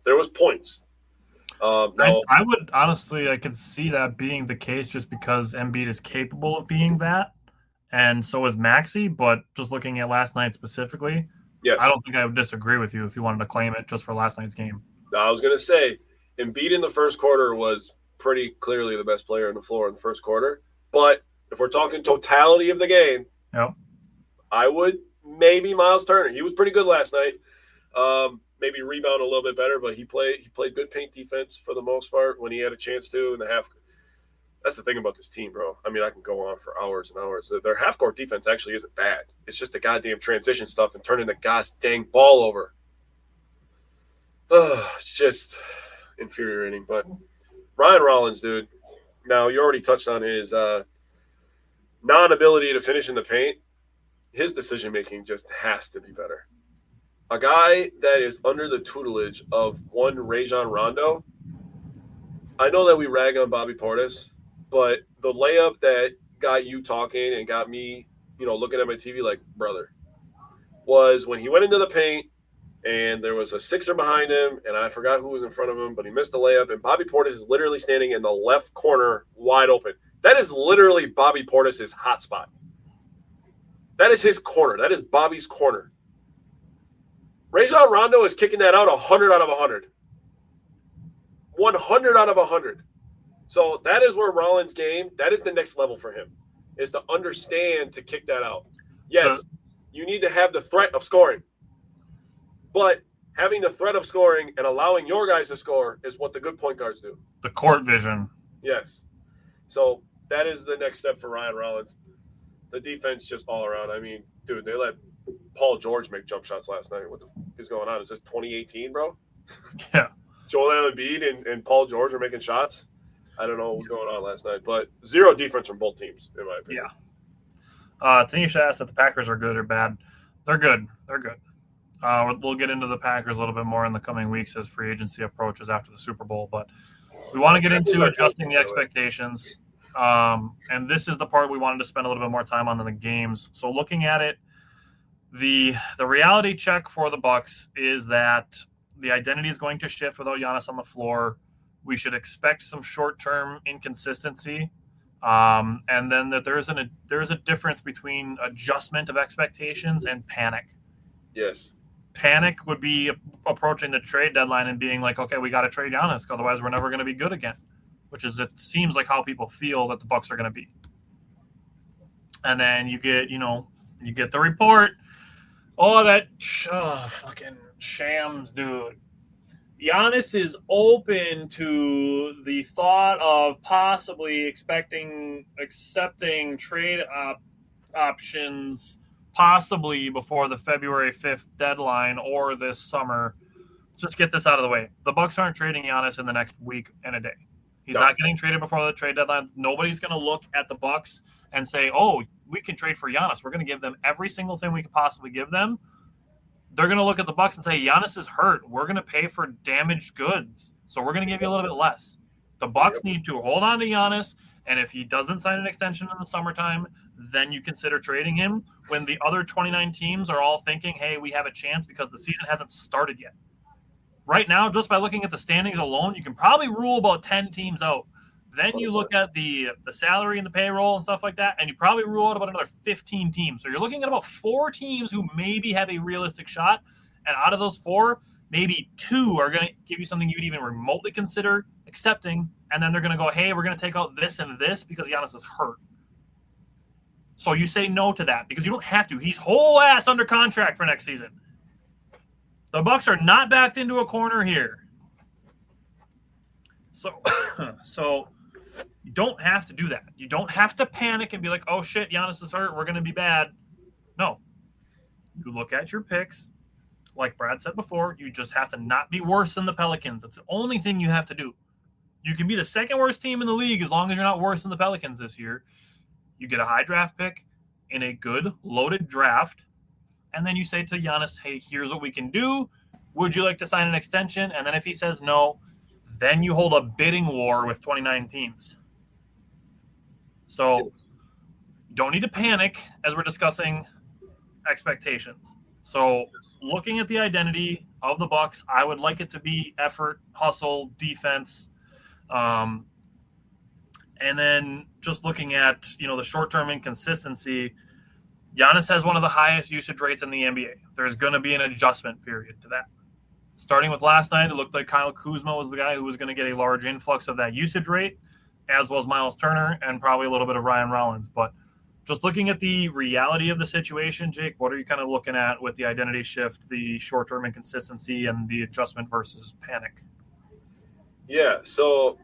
There was points. I would honestly, I could see that being the case just because Embiid is capable of being that, and so is Maxey. But just looking at last night specifically, yes. I don't think I would disagree with you if you wanted to claim it just for last night's game. I was going to say, Embiid in the first quarter was pretty clearly the best player on the floor in the first quarter. But if we're talking totality of the game, I would maybe Miles Turner. He was pretty good last night. Maybe rebound a little bit better, but he played good paint defense for the most part when he had a chance to in the half. That's the thing about this team, bro. I mean, I can go on for hours and hours. Their half-court defense actually isn't bad. It's just the goddamn transition stuff and turning the gosh dang ball over. It's just infuriating. But Ryan Rollins, dude. Now, you already touched on his non-ability to finish in the paint. His decision-making just has to be better. A guy that is under the tutelage of one Rajon Rondo. I know that we rag on Bobby Portis, but the layup that got you talking and got me, looking at my TV like, brother, was when he went into the paint and there was a Sixer behind him, and I forgot who was in front of him, but he missed the layup, and Bobby Portis is literally standing in the left corner wide open. That is literally Bobby Portis' hot spot. That is his corner. That is Bobby's corner. Rajon Rondo is kicking that out 100 out of 100. 100 out of 100. So that is where Rollins' game, that is the next level for him, is to understand to kick that out. Yes, you need to have the threat of scoring. But having the threat of scoring and allowing your guys to score is what the good point guards do. The court vision. Yes. So that is the next step for Ryan Rollins. The defense just all around. I mean, dude, they let Paul George make jump shots last night. What the f*** is going on? Is this 2018, bro? Yeah. Joel Embiid and Paul George are making shots. I don't know what was going on last night, but zero defense from both teams, in my opinion. Yeah. Tanisha asked if the Packers are good or bad. They're good. They're good. We'll get into the Packers a little bit more in the coming weeks as free agency approaches after the Super Bowl, but we want to get into adjusting the expectations. And this is the part we wanted to spend a little bit more time on in the games. So looking at it, the reality check for the Bucks is that the identity is going to shift without Giannis on the floor. We should expect some short-term inconsistency, and then that there is a difference between adjustment of expectations and panic. Yes. Panic would be approaching the trade deadline and being like, okay, we got to trade Giannis, otherwise we're never going to be good again, which is, it seems like how people feel that the Bucks are going to be. And then you get the report. Fucking Shams, dude. Giannis is open to the thought of possibly accepting trade options possibly before the February 5th deadline or this summer. Just get this out of the way. The Bucks aren't trading Giannis in the next week and a day. He's not getting traded before the trade deadline. Nobody's going to look at the Bucks and say, oh, we can trade for Giannis. We're going to give them every single thing we could possibly give them. They're going to look at the Bucks and say, Giannis is hurt. We're going to pay for damaged goods. So we're going to give you a little bit less. The Bucks need to hold on to Giannis, and if he doesn't sign an extension in the summertime, then you consider trading him when the other 29 teams are all thinking, hey, we have a chance because the season hasn't started yet. Right now, just by looking at the standings alone, you can probably rule about 10 teams out. Then you look at the salary and the payroll and stuff like that, and you probably rule out about another 15 teams. So you're looking at about 4 teams who maybe have a realistic shot, and out of those 4, maybe 2 are going to give you something you would even remotely consider accepting, and then they're going to go, hey, we're going to take out this and this because Giannis is hurt. So you say no to that because you don't have to. He's whole ass under contract for next season. The Bucks are not backed into a corner here. So you don't have to do that. You don't have to panic and be like, oh, shit, Giannis is hurt. We're going to be bad. No. You look at your picks. Like Brad said before, you just have to not be worse than the Pelicans. That's the only thing you have to do. You can be the second worst team in the league as long as you're not worse than the Pelicans this year. You get a high draft pick in a good, loaded draft, and then you say to Giannis, hey, here's what we can do. Would you like to sign an extension? And then if he says no, then you hold a bidding war with 29 teams. So you don't need to panic as we're discussing expectations. So looking at the identity of the Bucks, I would like it to be effort, hustle, defense, and then just looking at, the short-term inconsistency, Giannis has one of the highest usage rates in the NBA. There's going to be an adjustment period to that. starting with last night, it looked like Kyle Kuzma was the guy who was going to get a large influx of that usage rate, as was Miles Turner and probably a little bit of Ryan Rollins. But just looking at the reality of the situation, Jake, what are you kind of looking at with the identity shift, the short-term inconsistency, and the adjustment versus panic? Yeah, so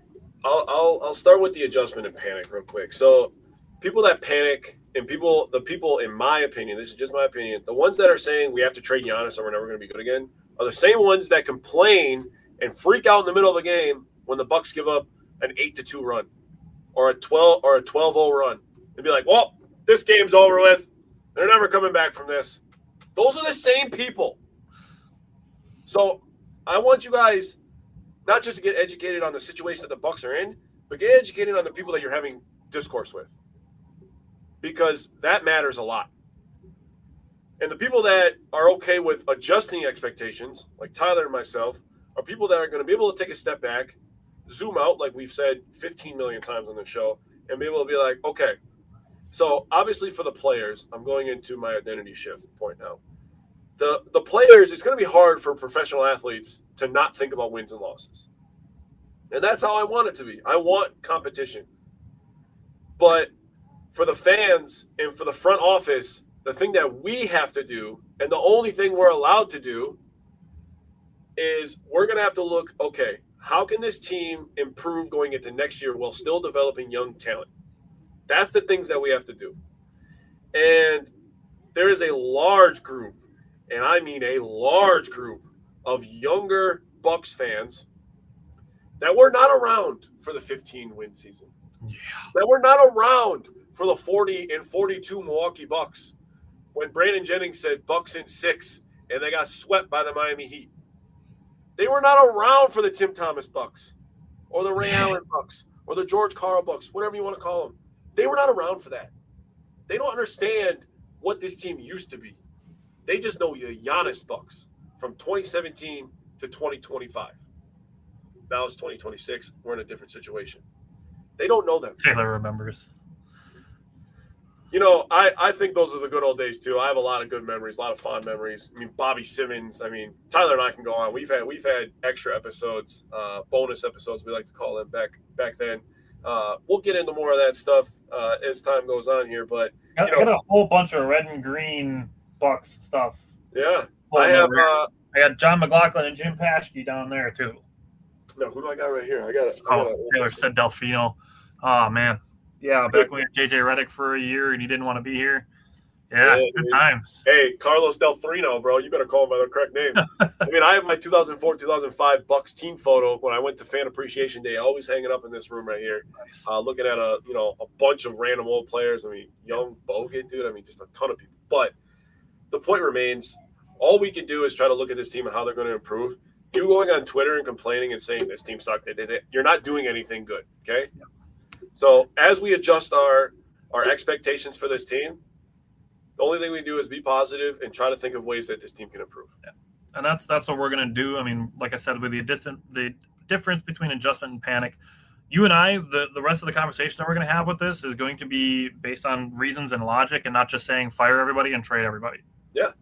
I'll start with the adjustment and panic real quick. So people that panic and the people, in my opinion, this is just my opinion, the ones that are saying we have to trade Giannis or we're never going to be good again are the same ones that complain and freak out in the middle of the game when the Bucks give up an 8-2 run or a 12-0 run and be like, well, this game's over with. They're never coming back from this. Those are the same people. So I want you guys not just to get educated on the situation that the Bucks are in, but get educated on the people that you're having discourse with, because that matters a lot. And the people that are okay with adjusting expectations, like Tyler and myself, are people that are going to be able to take a step back, zoom out, like we've said 15 million times on the show, and be able to be like, okay, so obviously for the players, I'm going into my identity shift point now. The players, it's going to be hard for professional athletes to not think about wins and losses. And that's how I want it to be. I want competition. But for the fans and for the front office, the thing that we have to do, and the only thing we're allowed to do, is we're going to have to look, okay, how can this team improve going into next year while still developing young talent? That's the things that we have to do. And there is a large group, and I mean a large group, of younger Bucks fans that were not around for the 15-win season. Yeah. That were not around for the 40-42 Milwaukee Bucks when Brandon Jennings said Bucks in 6 and they got swept by the Miami Heat. They were not around for the Tim Thomas Bucks or the Ray Allen Bucks or the George Karl Bucks, whatever you want to call them. They were not around for that. They don't understand what this team used to be. They just know the Giannis Bucks from 2017 to 2025. Now it's 2026. We're in a different situation. They don't know them. Taylor remembers. You know, I think those are the good old days too. I have a lot of good memories, a lot of fond memories. I mean, Bobby Simmons. I mean, Tyler and I can go on. We've had extra episodes, bonus episodes, we like to call them back then. We'll get into more of that stuff as time goes on here. But I got a whole bunch of red and green Bucks stuff. Yeah, I got John McLaughlin and Jim Paschke down there too. No, who do I got right here? I got it. Taylor said Delfino. Oh man. Yeah, back when we had JJ Redick for a year and he didn't want to be here. Yeah, good times. Hey, Carlos Delfino, bro. You better call him by the correct name. I mean, I have my 2004-2005 Bucks team photo when I went to Fan Appreciation Day, always hanging up in this room right here. Nice. Looking at a bunch of random old players. I mean, young Bogut, dude. I mean, just a ton of people. But the point remains, all we can do is try to look at this team and how they're going to improve. You going on Twitter and complaining and saying this team sucked, you're not doing anything good, okay? Yeah. So as we adjust our expectations for this team, the only thing we do is be positive and try to think of ways that this team can improve. Yeah. And that's what we're going to do. I mean, like I said, with the difference between adjustment and panic, you and I, the rest of the conversation that we're going to have with this is going to be based on reasons and logic and not just saying fire everybody and trade everybody. Yeah.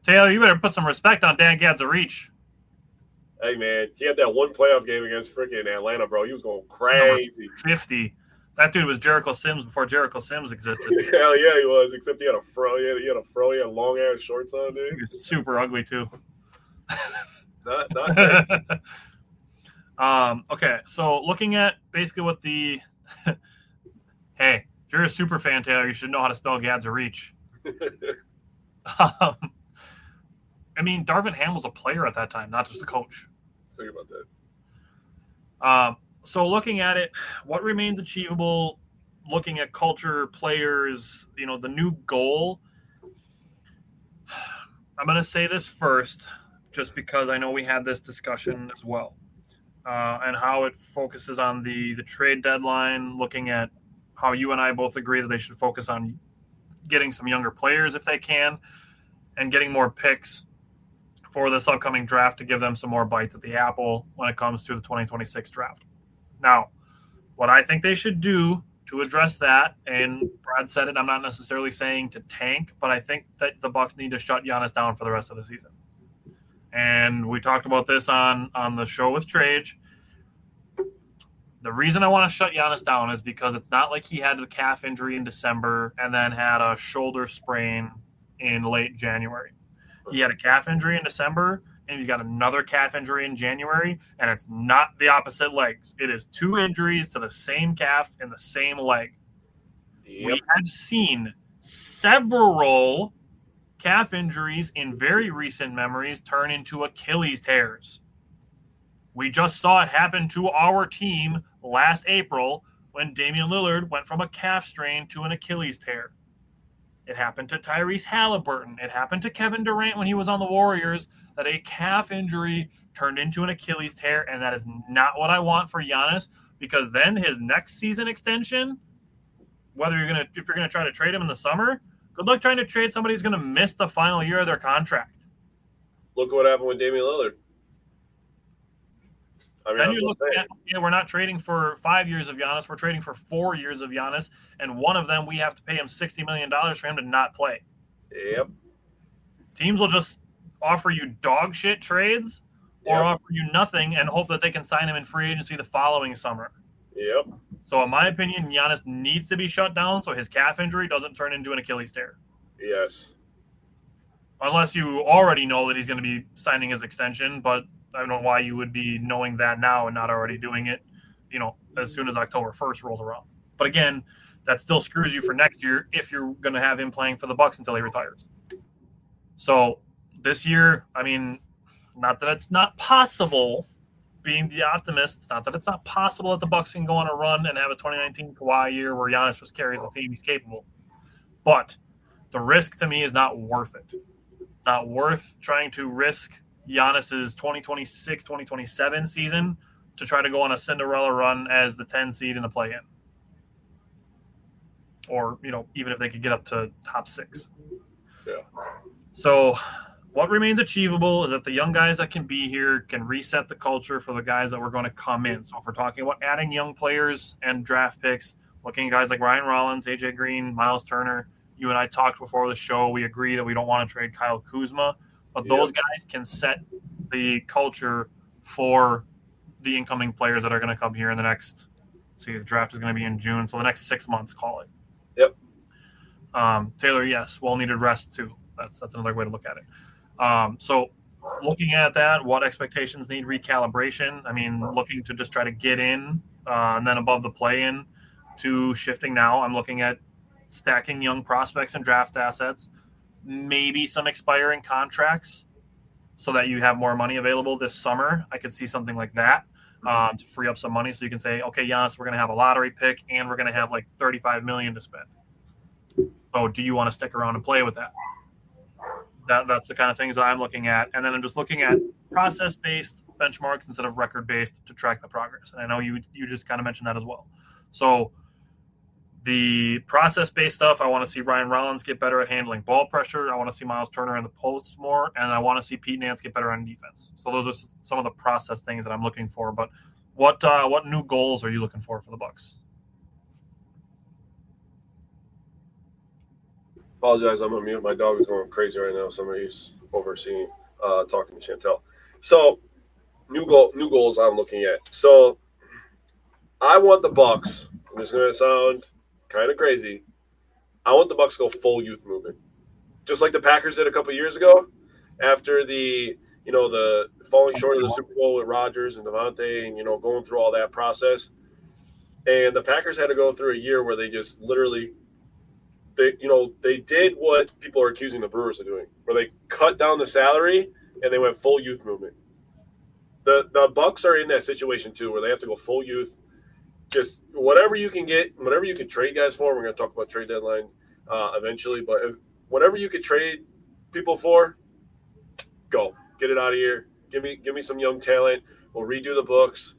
Taylor, you better put some respect on Dan Gadzarich. Hey, man, he had that one playoff game against freaking Atlanta, bro. He was going crazy. 50. That dude was Jericho Sims before Jericho Sims existed. Hell yeah, he was, except he had a fro. He had long-ass shorts on, dude. He was super ugly, too. Not good. Okay, so looking at basically what the – hey, if you're a super fan, Taylor, you should know how to spell Gadzarich. I mean, Darvin Ham was a player at that time, not just a coach. Think about that. So looking at it, what remains achievable, looking at culture, players, the new goal. I'm going to say this first, just because I know we had this discussion as well, and how it focuses on the trade deadline, looking at how you and I both agree that they should focus on getting some younger players if they can, and getting more picks for this upcoming draft to give them some more bites at the apple when it comes to the 2026 draft. Now, what I think they should do to address that, and Brad said it, I'm not necessarily saying to tank, but I think that the Bucks need to shut Giannis down for the rest of the season. And we talked about this on the show with Trage. The reason I want to shut Giannis down is because it's not like he had a calf injury in December and then had a shoulder sprain in late January. He had a calf injury in December, and he's got another calf injury in January, and it's not the opposite legs. It is 2 injuries to the same calf and the same leg. Yep. We have seen several calf injuries in very recent memories turn into Achilles tears. We just saw it happen to our team last April when Damian Lillard went from a calf strain to an Achilles tear. It happened to Tyrese Halliburton. It happened to Kevin Durant when he was on the Warriors, that a calf injury turned into an Achilles tear, and that is not what I want for Giannis, because then his next season extension, if you're gonna try to trade him in the summer, good luck trying to trade somebody who's gonna miss the final year of their contract. Look at what happened with Damian Lillard. Then you look at, we're not trading for 5 years of Giannis. We're trading for 4 years of Giannis, and one of them we have to pay him $60 million for him to not play. Yep. Teams will just offer you dog shit trades or offer you nothing and hope that they can sign him in free agency the following summer. Yep. So in my opinion, Giannis needs to be shut down so his calf injury doesn't turn into an Achilles tear. Yes. Unless you already know that he's going to be signing his extension, but I don't know why you would be knowing that now and not already doing it, as soon as October 1st rolls around. But again, that still screws you for next year if you're going to have him playing for the Bucks until he retires. So this year, not that it's not possible, being the optimist, it's not that it's not possible that the Bucks can go on a run and have a 2019 Kawhi year where Giannis just carries the team. He's capable. But the risk to me is not worth it. It's not worth trying to risk Giannis's 2026, 2027 season to try to go on a Cinderella run as the 10 seed in the play-in. Or, even if they could get up to top 6. Yeah. So what remains achievable is that the young guys that can be here can reset the culture for the guys that were going to come in. So if we're talking about adding young players and draft picks, looking at guys like Ryan Rollins, AJ Green, Miles Turner, you and I talked before the show, we agree that we don't want to trade Kyle Kuzma. But those guys can set the culture for the incoming players that are going to come here in the next, the draft is going to be in June, so the next 6 months, call it. Yep. Taylor, yes, well-needed rest too. That's another way to look at it. So looking at that, what expectations need recalibration? Looking to just try to get in and then above the play-in to shifting now. I'm looking at stacking young prospects and draft assets, maybe some expiring contracts so that you have more money available this summer. I could see something like that to free up some money so you can say, okay, Giannis, we're going to have a lottery pick and we're going to have like $35 million to spend. So do you want to stick around and play with that? That's the kind of things that I'm looking at. And then I'm just looking at process-based benchmarks instead of record-based to track the progress. And I know you just kind of mentioned that as well. So the process-based stuff, I want to see Ryan Rollins get better at handling ball pressure. I want to see Miles Turner in the posts more, and I want to see Pete Nance get better on defense. So those are some of the process things that I'm looking for. But what new goals are you looking for the Bucks? Apologize, I'm on mute. My dog is going crazy right now. Somebody's overseeing, talking to Chantel. So new goals I'm looking at. So I want the Bucks, and it's going to sound kind of crazy, I want the Bucks to go full youth movement, just like the Packers did a couple years ago after the falling short of the Super Bowl with Rodgers and Devontae and going through all that process. And the Packers had to go through a year where they just literally they did what people are accusing the Brewers of doing, where they cut down the salary and they went full youth movement. The Bucks are in that situation too, where they have to go full youth. Just whatever you can get, whatever you can trade guys for. We're going to talk about trade deadline eventually, but whatever you could trade people for, go get it out of here. Give me some young talent. We'll redo the books.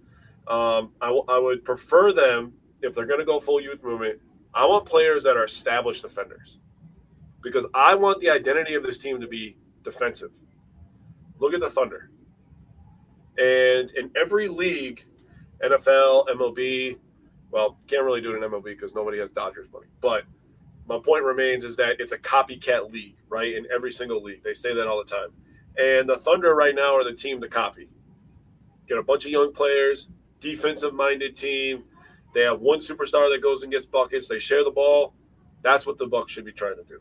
I would prefer them, if they're going to go full youth movement, I want players that are established defenders, because I want the identity of this team to be defensive. Look at the Thunder. And in every league, NFL, MLB, well, can't really do it in MLB because nobody has Dodgers money. But my point remains is that it's a copycat league, right? In every single league. They say that all the time. And the Thunder right now are the team to copy. Get a bunch of young players, defensive-minded team. They have one superstar that goes and gets buckets. They share the ball. That's what the Bucks should be trying to do.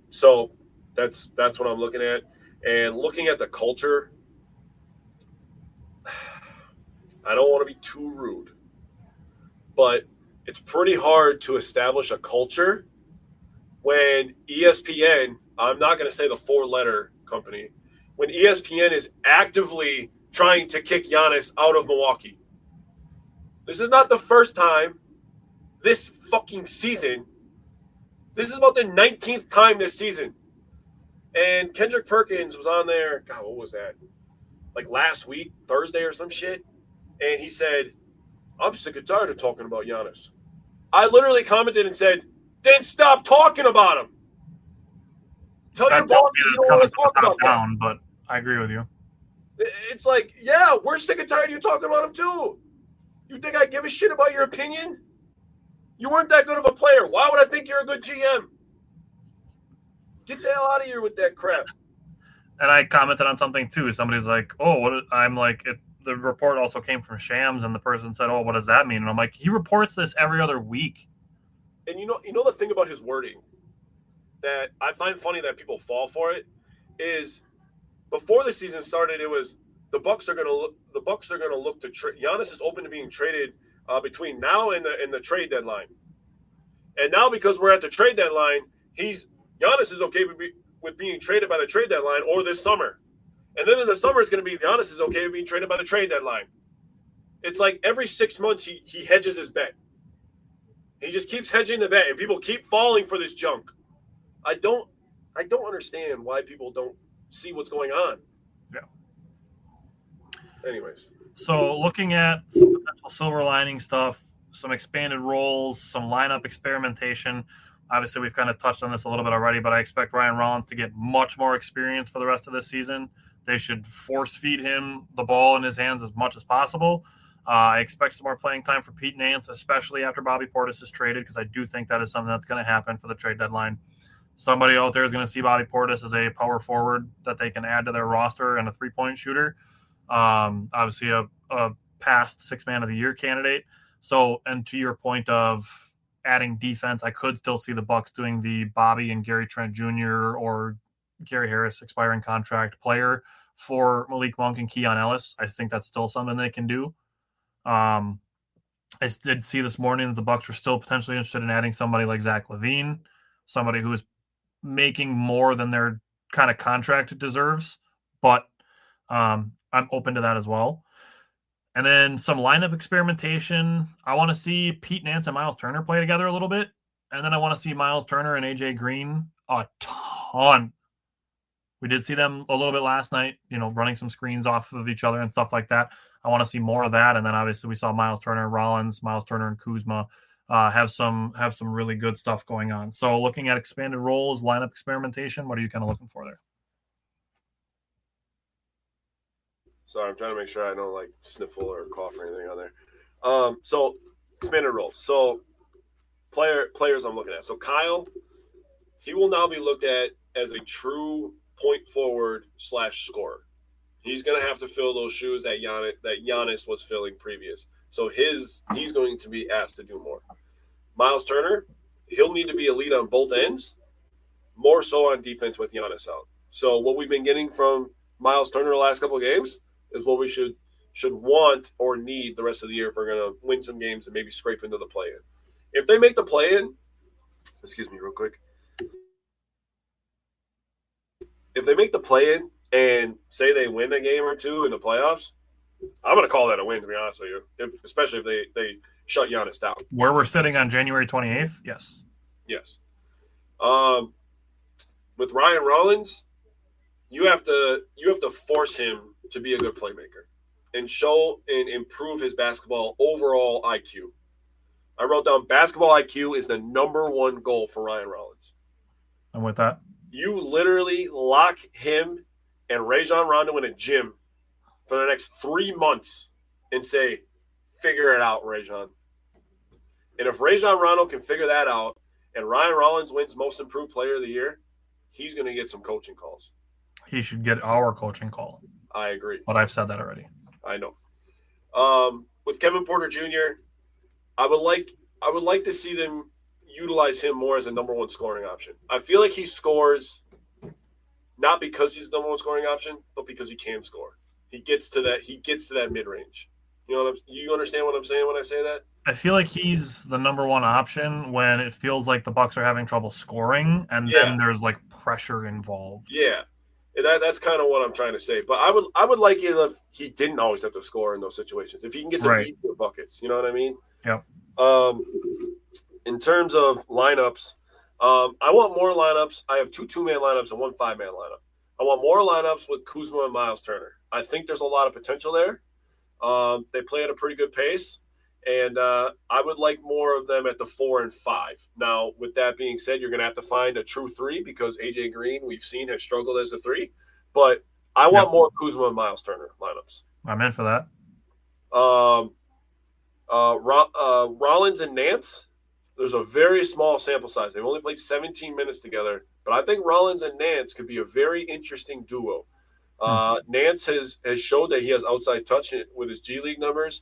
So that's what I'm looking at. And looking at the culture, I don't want to be too rude, but it's pretty hard to establish a culture when ESPN, I'm not going to say the four-letter company, when ESPN is actively trying to kick Giannis out of Milwaukee. This is not the first time this fucking season. This is about the 19th time this season. And Kendrick Perkins was on there. God, what was that? Like last week, Thursday or some shit. And he said, I'm sick and tired of talking about Giannis. I literally commented and said, then stop talking about him. Tell your boss you don't want to talk about down, but I agree with you. It's like, yeah, we're sick and tired of you talking about him too. You think I give a shit about your opinion? You weren't that good of a player. Why would I think you're a good GM? Get the hell out of here with that crap. And I commented on something too. Somebody's like, oh, what? I'm like, the report also came from Shams, and the person said, oh, what does that mean? And I'm like, he reports this every other week. And you know the thing about his wording that I find funny that people fall for it is before the season started, it was the Bucks are going to look to trade. Giannis is open to being traded between now and the trade deadline. And now because we're at the trade deadline, Giannis is okay with being traded by the trade deadline or this summer. And then in the summer, it's going to be Giannis is okay with being traded by the trade deadline. It's like every 6 months he hedges his bet. He just keeps hedging the bet, and people keep falling for this junk. I don't understand why people don't see what's going on. Yeah. Anyways. So looking at some potential silver lining stuff, some expanded roles, some lineup experimentation. Obviously, we've kind of touched on this a little bit already, but I expect Ryan Rollins to get much more experience for the rest of this season. They should force feed him the ball in his hands as much as possible. I expect some more playing time for Pete Nance, especially after Bobby Portis is traded, because I do think that is something that's going to happen for the trade deadline. Somebody out there is going to see Bobby Portis as a power forward that they can add to their roster and a three-point shooter. Obviously, a past six-man of the year candidate. So, and to your point of adding defense, I could still see the Bucks doing the Bobby and Gary Trent Jr. or Gary Harris expiring contract player for Malik Monk and Keon Ellis. I think that's still something they can do. I did see this morning that the Bucks were still potentially interested in adding somebody like Zach LaVine, somebody who is making more than their kind of contract deserves, but I'm open to that as well. And then some lineup experimentation. I want to see Pete Nance and Miles Turner play together a little bit. And then I want to see Miles Turner and AJ Green a ton. We did see them a little bit last night, running some screens off of each other and stuff like that. I want to see more of that. And then obviously we saw Miles Turner, Rollins, Miles Turner, and Kuzma have some really good stuff going on. So looking at expanded roles, lineup experimentation, what are you kind of looking for there? Sorry, I'm trying to make sure I don't sniffle or cough or anything on there. So expanded roles. So players I'm looking at. So Kyle, he will now be looked at as a true point forward / scorer. He's going to have to fill those shoes that Giannis was filling previous. So he's going to be asked to do more. Miles Turner, he'll need to be a lead on both ends, more so on defense with Giannis out. So what we've been getting from Miles Turner the last couple of games is what we should want or need the rest of the year if we're going to win some games and maybe scrape into the play-in. If they make the play-in, excuse me real quick. If they make the play-in and say they win a game or two in the playoffs, I'm going to call that a win, to be honest with you, especially if they shut Giannis down. Where we're sitting on January 28th, yes. Yes. With Ryan Rollins, you have to force him to be a good playmaker and show and improve his basketball overall IQ. I wrote down basketball IQ is the number one goal for Ryan Rollins. And with that, you literally lock him and Rajon Rondo in a gym for the next 3 months and say, figure it out, Rajon. And if Rajon Rondo can figure that out and Ryan Rollins wins most improved player of the year, he's going to get some coaching calls. He should get our coaching call. I agree. But I've said that already. I know. With Kevin Porter Jr., I would like to see them utilize him more as a number one scoring option. I feel like he scores not because he's the number one scoring option, but because he can score. He gets to that mid range. You understand what I'm saying when I say that? I feel like he's the number one option when it feels like the Bucks are having trouble scoring, and then there's like pressure involved. Yeah, that's kind of what I'm trying to say. But I would like it if he didn't always have to score in those situations. If he can get some easier buckets, you know what I mean? Yep. In terms of lineups, I want more lineups. I have two 2-man lineups and one 5-man lineup. I want more lineups with Kuzma and Miles Turner. I think there's a lot of potential there. They play at a pretty good pace, and I would like more of them at the 4 and 5. Now, with that being said, you're going to have to find a true 3 because A.J. Green, we've seen, has struggled as a 3. But I want more Kuzma and Miles Turner lineups. I'm in for that. Rollins and Nance, there's a very small sample size. They've only played 17 minutes together, but I think Rollins and Nance could be a very interesting duo. Nance has showed that he has outside touch with his G League numbers,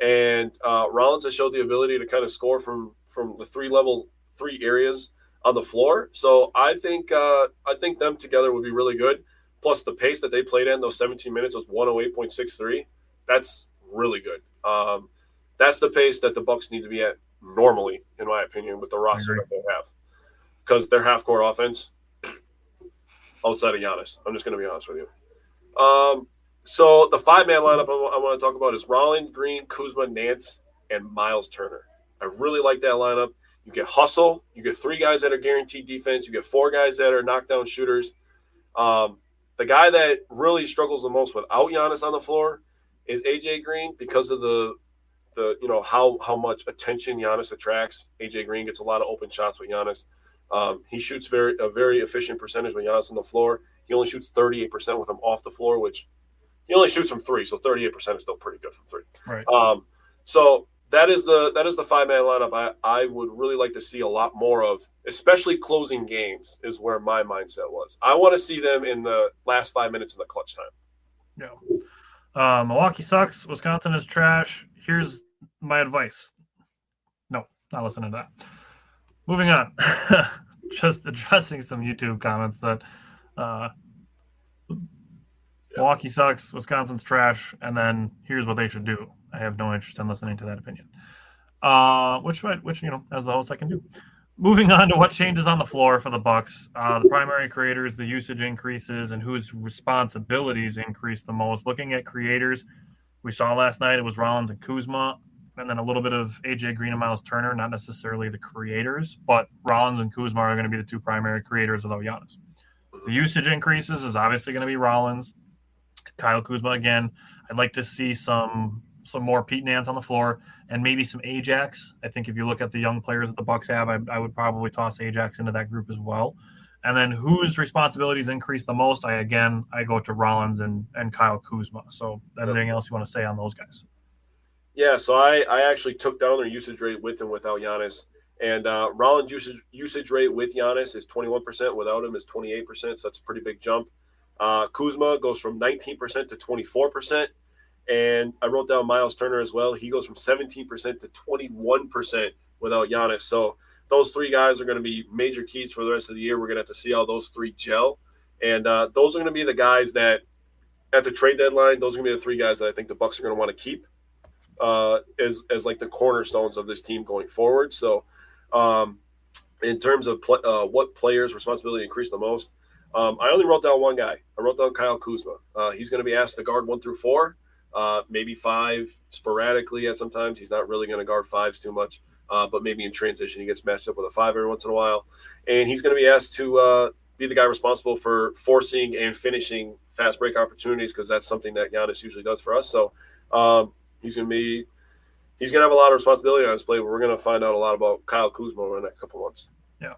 and Rollins has showed the ability to kind of score from the three areas on the floor. So I think them together would be really good. Plus the pace that they played in those 17 minutes was 108.63. That's really good. That's the pace that the Bucks need to be at normally, in my opinion, with the roster that they have, because their half-court offense outside of Giannis. I'm just going to be honest with you. So the 5-man lineup I want to talk about is Rollins, Green, Kuzma, Nance, and Miles Turner. I really like that lineup. You get hustle. You get 3 guys that are guaranteed defense. You get 4 guys that are knockdown shooters. The guy that really struggles the most without Giannis on the floor is A.J. Green because of the how much attention Giannis attracts. A.J. Green gets a lot of open shots with Giannis. He shoots a very efficient percentage with Giannis on the floor. He only shoots 38% with him off the floor, which he only shoots from 3, so 38% is still pretty good from 3. Right. So that is the 5-man lineup I would really like to see a lot more of, especially closing games is where my mindset was. I want to see them in the last 5 minutes of the clutch time. Yeah. Milwaukee sucks. Wisconsin is trash. Here's my advice. No, not listening to that. Moving on. Just addressing some YouTube comments that Milwaukee sucks, Wisconsin's trash, and then here's what they should do. I have no interest in listening to that opinion. Which as the host I can do. Moving on to what changes on the floor for the Bucks. The primary creators, the usage increases, and whose responsibilities increase the most. Looking at creators, we saw last night it was Rollins and Kuzma, and then a little bit of A.J. Green and Miles Turner, not necessarily the creators, but Rollins and Kuzma are going to be the 2 primary creators without Giannis. The usage increases is obviously going to be Rollins. Kyle Kuzma again. I'd like to see some more Pete Nance on the floor and maybe some Ajax. I think if you look at the young players that the Bucks have, I would probably toss Ajax into that group as well. And then whose responsibilities increase the most? I go to Rollins and Kyle Kuzma. So anything else you want to say on those guys? Yeah, so I actually took down their usage rate with and without Giannis. And Rollins' usage rate with Giannis is 21%. Without him is 28%. So that's a pretty big jump. Kuzma goes from 19% to 24%. And I wrote down Miles Turner as well. He goes from 17% to 21% without Giannis. So those 3 guys are going to be major keys for the rest of the year. We're going to have to see how those 3 gel. And those are going to be the guys that at the trade deadline, those are going to be the 3 guys that I think the Bucks are going to want to keep as like the cornerstones of this team going forward. So in terms of what players' responsibility increased the most, I only wrote down one guy. I wrote down Kyle Kuzma. He's going to be asked to guard 1 through 4, maybe 5 sporadically at sometimes. He's not really going to guard 5s too much, but maybe in transition he gets matched up with a 5 every once in a while. And he's going to be asked to be the guy responsible for forcing and finishing fast break opportunities because that's something that Giannis usually does for us. So he's going to have a lot of responsibility on his play, but we're going to find out a lot about Kyle Kuzma over the next couple months. Yeah.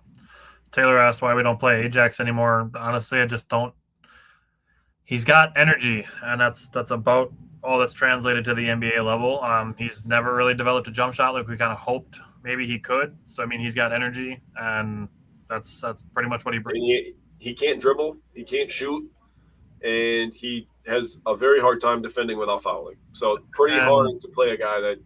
Taylor asked why we don't play Ajax anymore. Honestly, I just don't. He's got energy, and that's about all that's translated to the NBA level. He's never really developed a jump shot like we kind of hoped maybe he could. So, I mean, he's got energy, and that's pretty much what he brings. He can't dribble. He can't shoot. and he has a very hard time defending without fouling. So pretty hard to play a guy that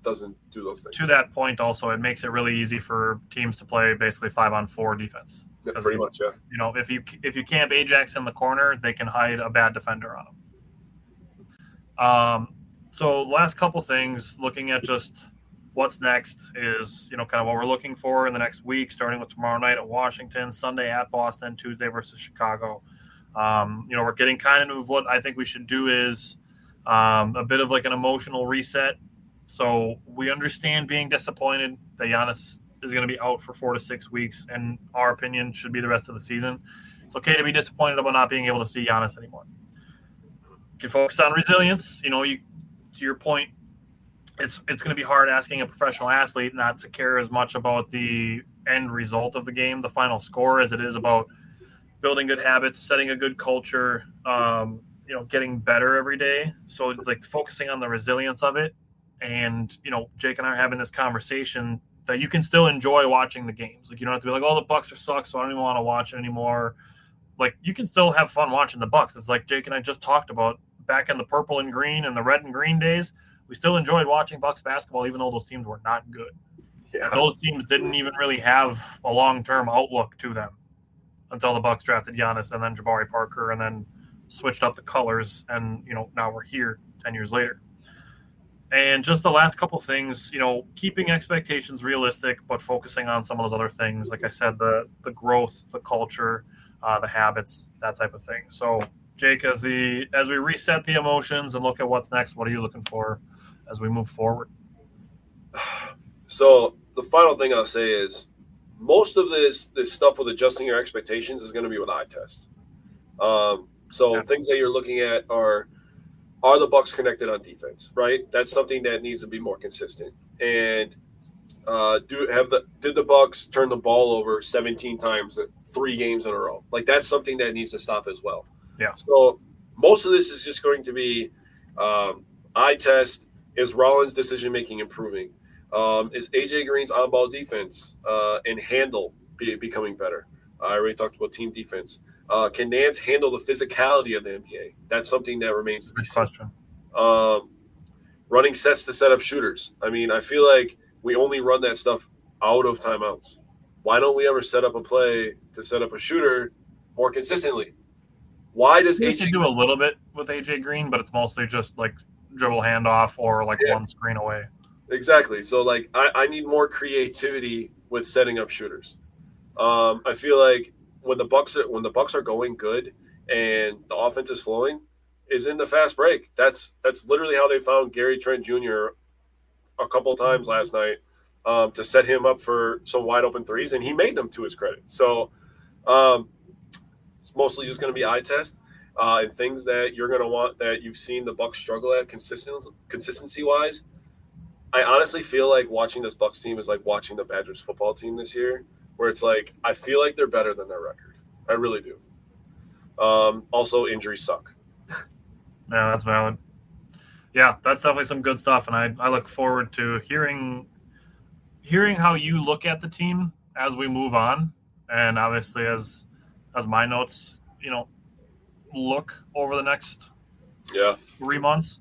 doesn't do those things. To that point, also, it makes it really easy for teams to play basically 5-on-4 defense. Yeah, pretty much, yeah. You know, if you camp Ajax in the corner, they can hide a bad defender on him. So last couple things, looking at just what's next is, you know, kind of what we're looking for in the next week, starting with tomorrow night at Washington, Sunday at Boston, Tuesday versus Chicago. You know, we're getting kind of what I think we should do is a bit of like an emotional reset. So we understand being disappointed that Giannis is going to be out for 4 to 6 weeks, and our opinion should be the rest of the season. It's okay to be disappointed about not being able to see Giannis anymore. You can focus on resilience. You know, to your point, it's going to be hard asking a professional athlete not to care as much about the end result of the game, the final score, as it is about building good habits, setting a good culture, you know, getting better every day. So like focusing on the resilience of it. And, you know, Jake and I are having this conversation that you can still enjoy watching the games. Like, you don't have to be like, oh, the Bucks are suck, so I don't even want to watch it anymore. Like, you can still have fun watching the Bucks. It's like Jake and I just talked about back in the purple and green and the red and green days. We still enjoyed watching Bucks basketball, even though those teams were not good. Yeah. Those teams didn't even really have a long-term outlook to them until the Bucks drafted Giannis and then Jabari Parker and then switched up the colors. And, you know, now we're here 10 years later. And just the last couple things, you know, keeping expectations realistic, but focusing on some of those other things. Like I said, the growth, the culture, the habits, that type of thing. So, Jake, as we reset the emotions and look at what's next, what are you looking for as we move forward? So the final thing I'll say is most of this stuff with adjusting your expectations is going to be with eye test. Things that you're looking at are the Bucks connected on defense, right? That's something that needs to be more consistent. And did the Bucks turn the ball over 17 times, 3 games in a row? Like, that's something that needs to stop as well. Yeah. So most of this is just going to be eye test. Is Rollins' decision-making improving? Is AJ Green's on-ball defense and handle becoming better? I already talked about team defense. Can Nance handle the physicality of the NBA? That's something that remains to be seen. Running sets to set up shooters. I mean, I feel like we only run that stuff out of timeouts. Why don't we ever set up a play to set up a shooter more consistently? Why does AJ do a little bit with AJ Green, but it's mostly just like dribble handoff or like one screen away. Exactly. So like I need more creativity with setting up shooters. I feel like when the Bucks are going good and the offense is flowing, is in the fast break. That's literally how they found Gary Trent Jr. a couple times last night to set him up for some wide open threes, and he made them, to his credit. So it's mostly just going to be eye test and things that you're going to want that you've seen the Bucks struggle at consistency wise. I honestly feel like watching this Bucks team is like watching the Badgers football team this year, where it's like I feel like they're better than their record. I really do. Also, injuries suck. Yeah, that's valid. Yeah, that's definitely some good stuff, and I look forward to hearing how you look at the team as we move on, and obviously as my notes, you know, look over the next 3 months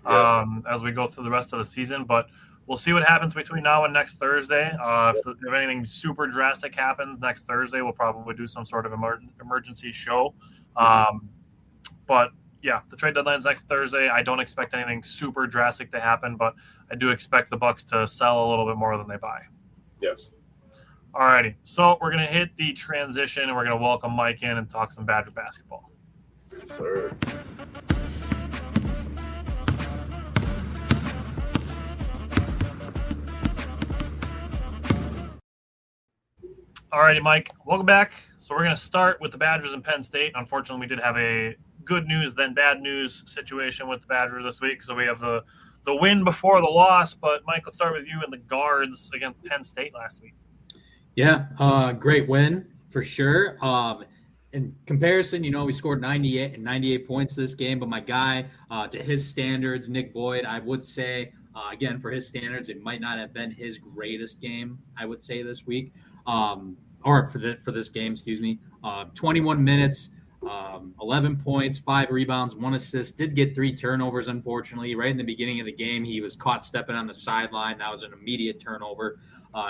as we go through the rest of the season. But we'll see what happens between now and next Thursday. If anything super drastic happens next Thursday, we'll probably do some sort of emergency show. But yeah, the trade deadline is next Thursday. I don't expect anything super drastic to happen, but I do expect the Bucks to sell a little bit more than they buy. Yes. All righty. So we're going to hit the transition, and we're going to welcome Mike in and talk some Badger basketball. Yes, sir. All righty, Mike. Welcome back. So we're going to start with the Badgers and Penn State. Unfortunately, we did have a good news then bad news situation with the Badgers this week. So we have the win before the loss. But, Mike, let's start with you and the guards against Penn State last week. Yeah, great win for sure. In comparison, you know, we scored 98 points this game. But my guy, to his standards, Nick Boyd, I would say, again, for his standards, it might not have been his greatest game, I would say, this week. Or for this game, 21 minutes, 11 points, 5 rebounds, 1 assist, did get 3 turnovers, unfortunately. Right in the beginning of the game, he was caught stepping on the sideline. That was an immediate turnover.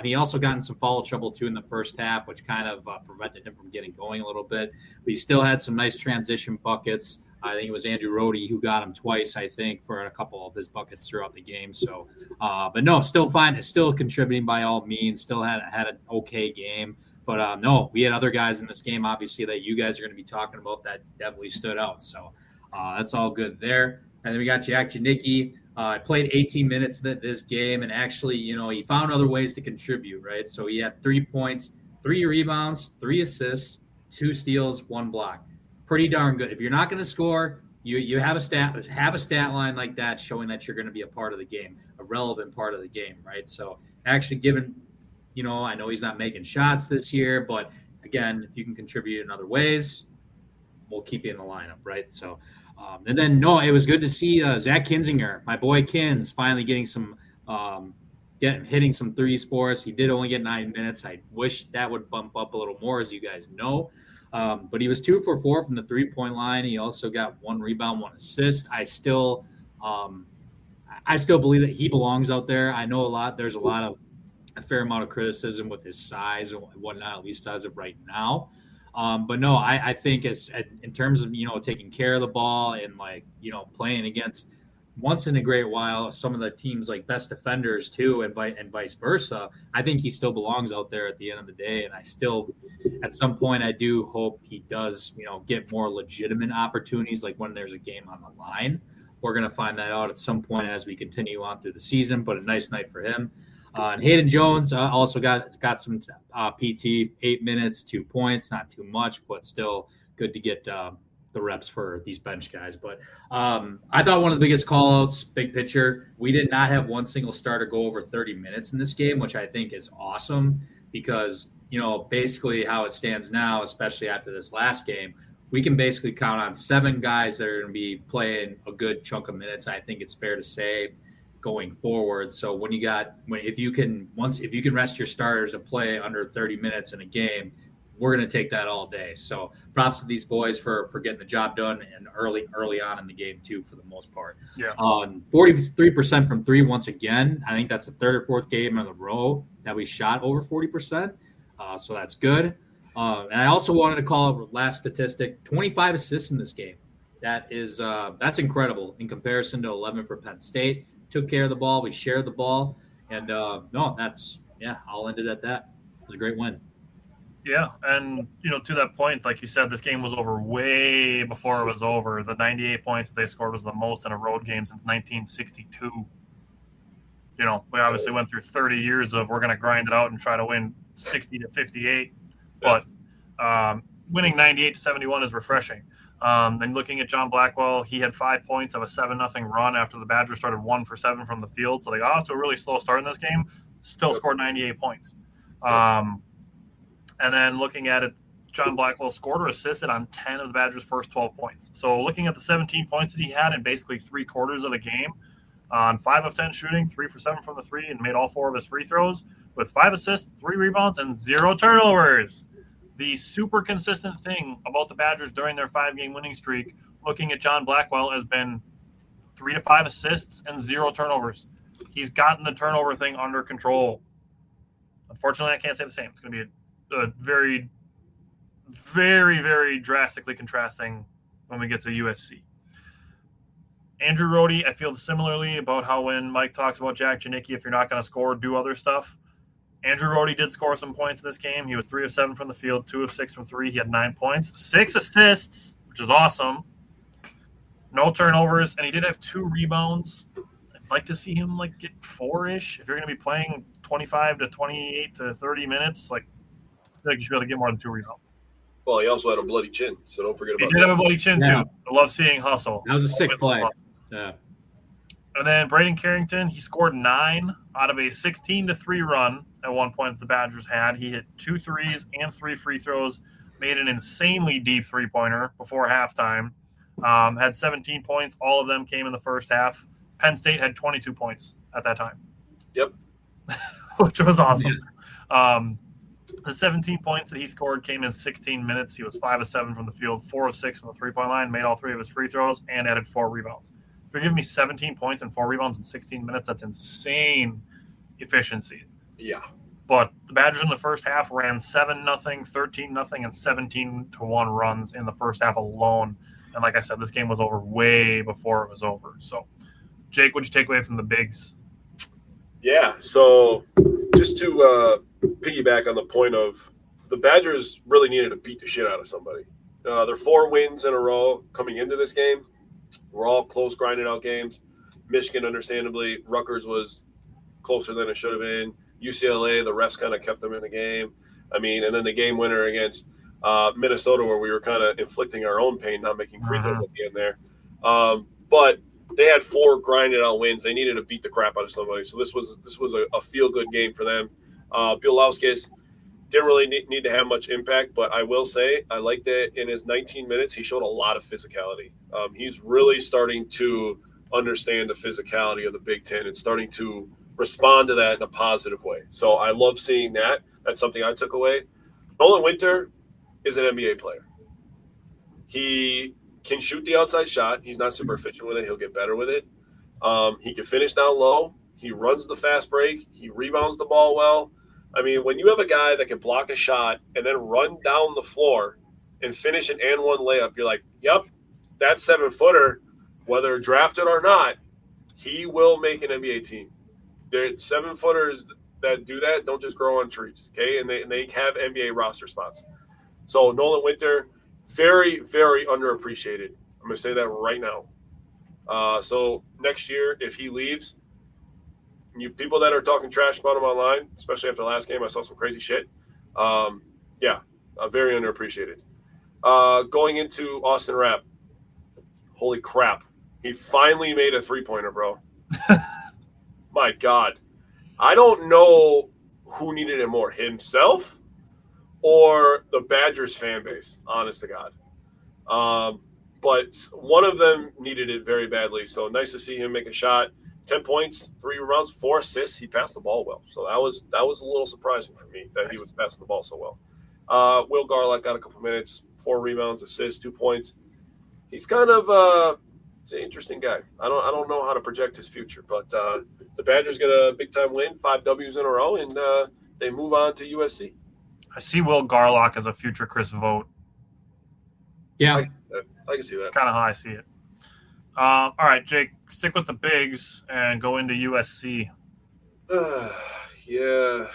He also got in some foul trouble, too, in the first half, which kind of prevented him from getting going a little bit. But he still had some nice transition buckets. I think it was Andrew Rohde who got him twice, I think, for a couple of his buckets throughout the game. So, but no, still fine. Still contributing by all means. Still had an okay game. But no, we had other guys in this game, obviously, that you guys are going to be talking about that definitely stood out. So that's all good there. And then we got Jack Janicki. Played 18 minutes this game, and actually, he found other ways to contribute, right? So he had 3 points, 3 rebounds, 3 assists, 2 steals, 1 block. Pretty darn good. If you're not going to score, you have a stat line like that showing that you're going to be a part of the game, a relevant part of the game, right? So actually given, I know he's not making shots this year, but again, if you can contribute in other ways, we'll keep you in the lineup, right? So, and then, no, it was good to see Zach Kinzinger, my boy Kins, finally getting some hitting some threes for us. He did only get 9 minutes. I wish that would bump up a little more, as you guys know. But he was 2 for 4 from the 3-point line. He also got 1 rebound, 1 assist. I still believe that he belongs out there. I know there's a fair amount of criticism with his size and whatnot, at least as of right now. But no, I think in terms of, taking care of the ball and playing against once in a great while some of the teams like best defenders too, and vice versa, I think he still belongs out there at the end of the day. And I still, at some point, I do hope he does, get more legitimate opportunities, like when there's a game on the line. We're going to find that out at some point as we continue on through the season, but a nice night for him. And Hayden Jones also got some PT, 8 minutes, 2 points, not too much, but still good to get the reps for these bench guys. But I thought one of the biggest call-outs, big picture, we did not have one single starter go over 30 minutes in this game, which I think is awesome because, basically how it stands now, especially after this last game, we can basically count on 7 guys that are going to be playing a good chunk of minutes. I think it's fair to say going forward. So if you can rest your starters and play under 30 minutes in a game, we're going to take that all day. So props to these boys for getting the job done and early on in the game too, for the most part. Yeah. 43% from 3 once again. I think that's the 3rd or 4th game in a row that we shot over 40%. So that's good. And I also wanted to call out last statistic: 25 assists in this game. That's incredible in comparison to 11 for Penn State. Took care of the ball. We shared the ball. And I'll end it at that. It was a great win. Yeah, and, to that point, like you said, this game was over way before it was over. The 98 points that they scored was the most in a road game since 1962. We obviously went through 30 years of we're going to grind it out and try to win 60 to 58. But winning 98 to 71 is refreshing. And looking at John Blackwell, he had 5 points of a 7-0 run after the Badgers started 1 for 7 from the field. So they got off to a really slow start in this game, still scored 98 points. And then looking at it, John Blackwell scored or assisted on 10 of the Badgers' first 12 points. So looking at the 17 points that he had in basically 3/4 of the game, on 5 of 10 shooting, 3 for 7 from the 3, and made all 4 of his free throws with 5 assists, 3 rebounds, and 0 turnovers. The super consistent thing about the Badgers during their 5-game winning streak, looking at John Blackwell, has been 3 to 5 assists and 0 turnovers. He's gotten the turnover thing under control. Unfortunately, I can't say the same. It's going to be a very, very, very drastically contrasting when we get to USC. Andrew Rohde, I feel similarly about how when Mike talks about Jack Janicki, if you're not going to score, do other stuff. Andrew Rohde did score some points in this game. He was 3 of 7 from the field, 2 of 6 from 3. He had 9 points, 6 assists, which is awesome. No turnovers, and he did have 2 rebounds. I'd like to see him get 4-ish. If you're going to be playing 25 to 28 to 30 minutes, I feel like you should be able to get more than 2 rebounds. Well, he also had a bloody chin, so don't forget about that. He did have a bloody chin, too. I love seeing hustle. That was a sick play. Yeah. And then Braden Carrington, he scored 9 out of a 16-3 run at one point that the Badgers had. He hit 2 threes and 3 free throws, made an insanely deep three-pointer before halftime, had 17 points. All of them came in the first half. Penn State had 22 points at that time. Yep. Which was awesome. The 17 points that he scored came in 16 minutes. He was 5 of 7 from the field, 4 of 6 from the three-point line, made all 3 of his free throws, and added 4 rebounds. If you're giving me 17 points and 4 rebounds in 16 minutes, that's insane efficiency. Yeah. But the Badgers in the first half ran 7-0, 13-0, and 17-1 runs in the first half alone. And like I said, this game was over way before it was over. So, Jake, what'd you take away from the bigs? Yeah, so just to piggyback on the point of the Badgers really needed to beat the shit out of somebody. Their 4 wins in a row coming into this game were all close, grinded out games. Michigan, understandably, Rutgers was closer than it should have been. UCLA, the refs kind of kept them in the game. I mean, and then the game winner against Minnesota, where we were kind of inflicting our own pain, not making free throws at the end there. But they had 4 grinded out wins. They needed to beat the crap out of somebody. So this was a feel good game for them. Bielowskis didn't really need to have much impact, but I will say I liked that in his 19 minutes he showed a lot of physicality. He's really starting to understand the physicality of the Big Ten and starting to respond to that in a positive way. So I love seeing that. That's something I took away. Nolan Winter is an NBA player. He can shoot the outside shot. He's not super efficient with it. He'll get better with it. He can finish down low. He runs the fast break. He rebounds the ball well. I mean, when you have a guy that can block a shot and then run down the floor and finish an and one layup, you're like, yep, that 7-footer, whether drafted or not, he will make an NBA team. There 7-footers that do that don't just grow on trees, okay? And they have NBA roster spots. So Nolan Winter, very, very underappreciated. I'm going to say that right now. So next year, if he leaves, you people that are talking trash about him online, especially after the last game, I saw some crazy shit. Very underappreciated. Going into Austin Rapp, holy crap. He finally made a three-pointer, bro. My God. I don't know who needed it more, himself or the Badgers fan base, honest to God. But one of them needed it very badly. So nice to see him make a shot. 10 points, 3 rebounds, 4 assists. He passed the ball well. So that was a little surprising for me that he was passing the ball so well. Will Garlock got a couple minutes, 4 rebounds, assists, 2 points. He's kind of he's an interesting guy. I don't know how to project his future, but the Badgers get a big time win, 5 W's in a row, and they move on to USC. I see Will Garlock as a future Chris Vogt. Yeah, I can see that. Kind of how I see it. All right, Jake, stick with the bigs and go into USC. Yeah,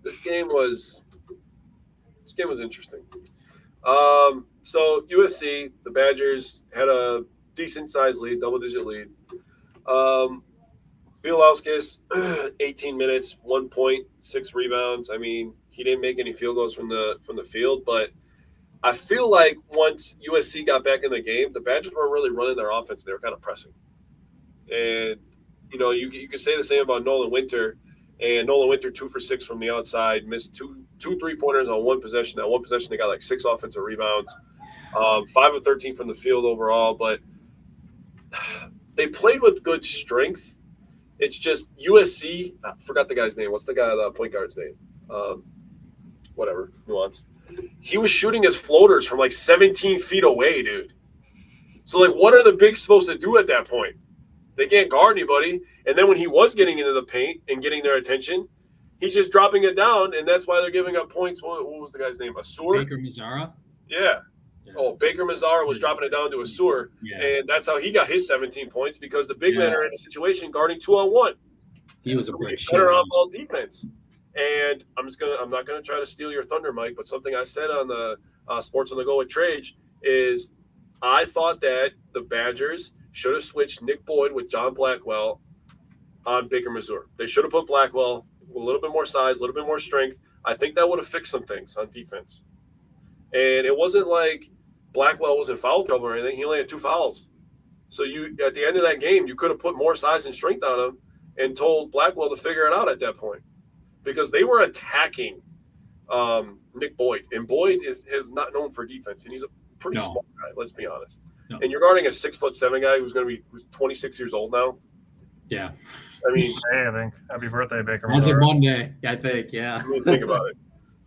this game was interesting. So USC, the Badgers had a decent-sized lead, double-digit lead. Bielowskis, 18 minutes, 1 point, 6 rebounds. I mean, he didn't make any field goals from the field, but I feel like once USC got back in the game, the Badgers weren't really running their offense. They were kind of pressing. And, you could say the same about Nolan Winter. And Nolan Winter, 2 for 6 from the outside, missed two three-pointers on one possession. That one possession, they got like 6 offensive rebounds, 5 of 13 from the field overall. But they played with good strength. It's just USC, I forgot the guy's name. What's the point guard's name? Whatever, nuance. He was shooting his floaters from like 17 feet away, dude. So, like, what are the bigs supposed to do at that point? They can't guard anybody. And then when he was getting into the paint and getting their attention, he's just dropping it down, and that's why they're giving up points. What was the guy's name? Asur? Baker Mazzara? Yeah. Oh, Baker Mazzara was dropping it down to Asur, and that's how he got his 17 points because the big men are in a situation guarding 2-on-1. He was a great better on-ball defense. And I'm not gonna try to steal your thunder, Mike, but something I said on the Sports on the Go with Trage is I thought that the Badgers should have switched Nick Boyd with John Blackwell on Baker Mazzara. They should have put Blackwell with a little bit more size, a little bit more strength. I think that would have fixed some things on defense. And it wasn't like Blackwell was in foul trouble or anything. He only had 2 fouls. So at the end of that game, you could have put more size and strength on him and told Blackwell to figure it out at that point. Because they were attacking Nick Boyd. And Boyd is not known for defense. And he's a pretty small guy, let's be honest. No. And you're guarding a 6'7" guy who's 26 years old now. Yeah. I mean, I think. Happy birthday, Baker. Was it Monday? I think, yeah. Think about it.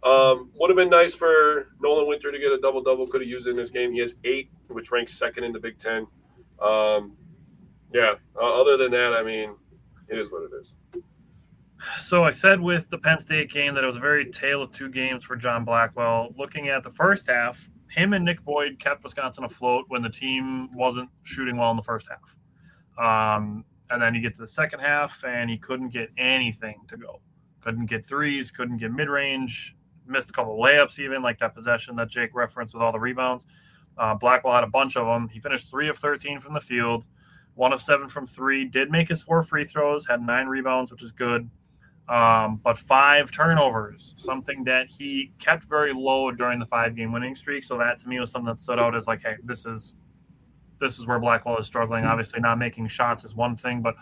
Would have been nice for Nolan Winter to get a double-double. Could have used it in this game. He has 8, which ranks second in the Big Ten. Other than that, I mean, it is what it is. So I said with the Penn State game that it was a very tale of two games for John Blackwell. Looking at the first half, him and Nick Boyd kept Wisconsin afloat when the team wasn't shooting well in the first half. And then you get to the second half, and he couldn't get anything to go. Couldn't get threes, couldn't get mid-range, missed a couple of layups even, like that possession that Jake referenced with all the rebounds. Blackwell had a bunch of them. He finished 3 of 13 from the field, 1 of 7 from 3, did make his 4 free throws, had 9 rebounds, which is good. But 5 turnovers, something that he kept very low during the 5-game winning streak. So that to me was something that stood out as like, hey, this is where Blackwell is struggling. Obviously, not making shots is one thing, but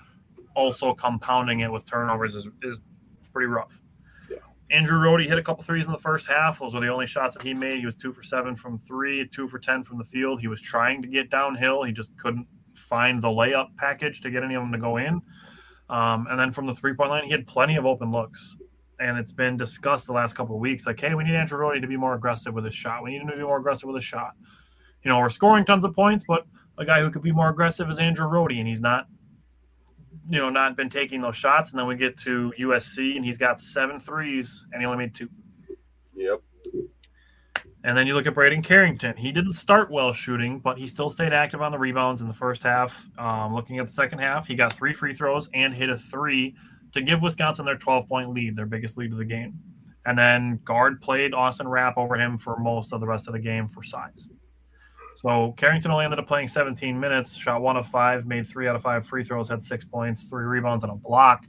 also compounding it with turnovers is pretty rough. Yeah. Andrew Rohde hit a couple threes in the first half. Those were the only shots that he made. He was 2 for 7 from 3, 2 for 10 from the field. He was trying to get downhill. He just couldn't find the layup package to get any of them to go in. And then from the three-point line, he had plenty of open looks. And it's been discussed the last couple of weeks, like, hey, we need Andrew Rohde to be more aggressive with his shot. We need him to be more aggressive with his shot. You know, we're scoring tons of points, but a guy who could be more aggressive is Andrew Rohde, and he's not been taking those shots. And then we get to USC, and he's got 7 threes, and he only made 2. Yep. And then you look at Braden Carrington. He didn't start well shooting, but he still stayed active on the rebounds in the first half. Looking at the second half, he got 3 free throws and hit a 3 to give Wisconsin their 12-point lead, their biggest lead of the game. And then guard played Austin Rapp over him for most of the rest of the game for size. So Carrington only ended up playing 17 minutes, shot 1 of 5, made 3 out of 5 free throws, had 6 points, 3 rebounds, and a block.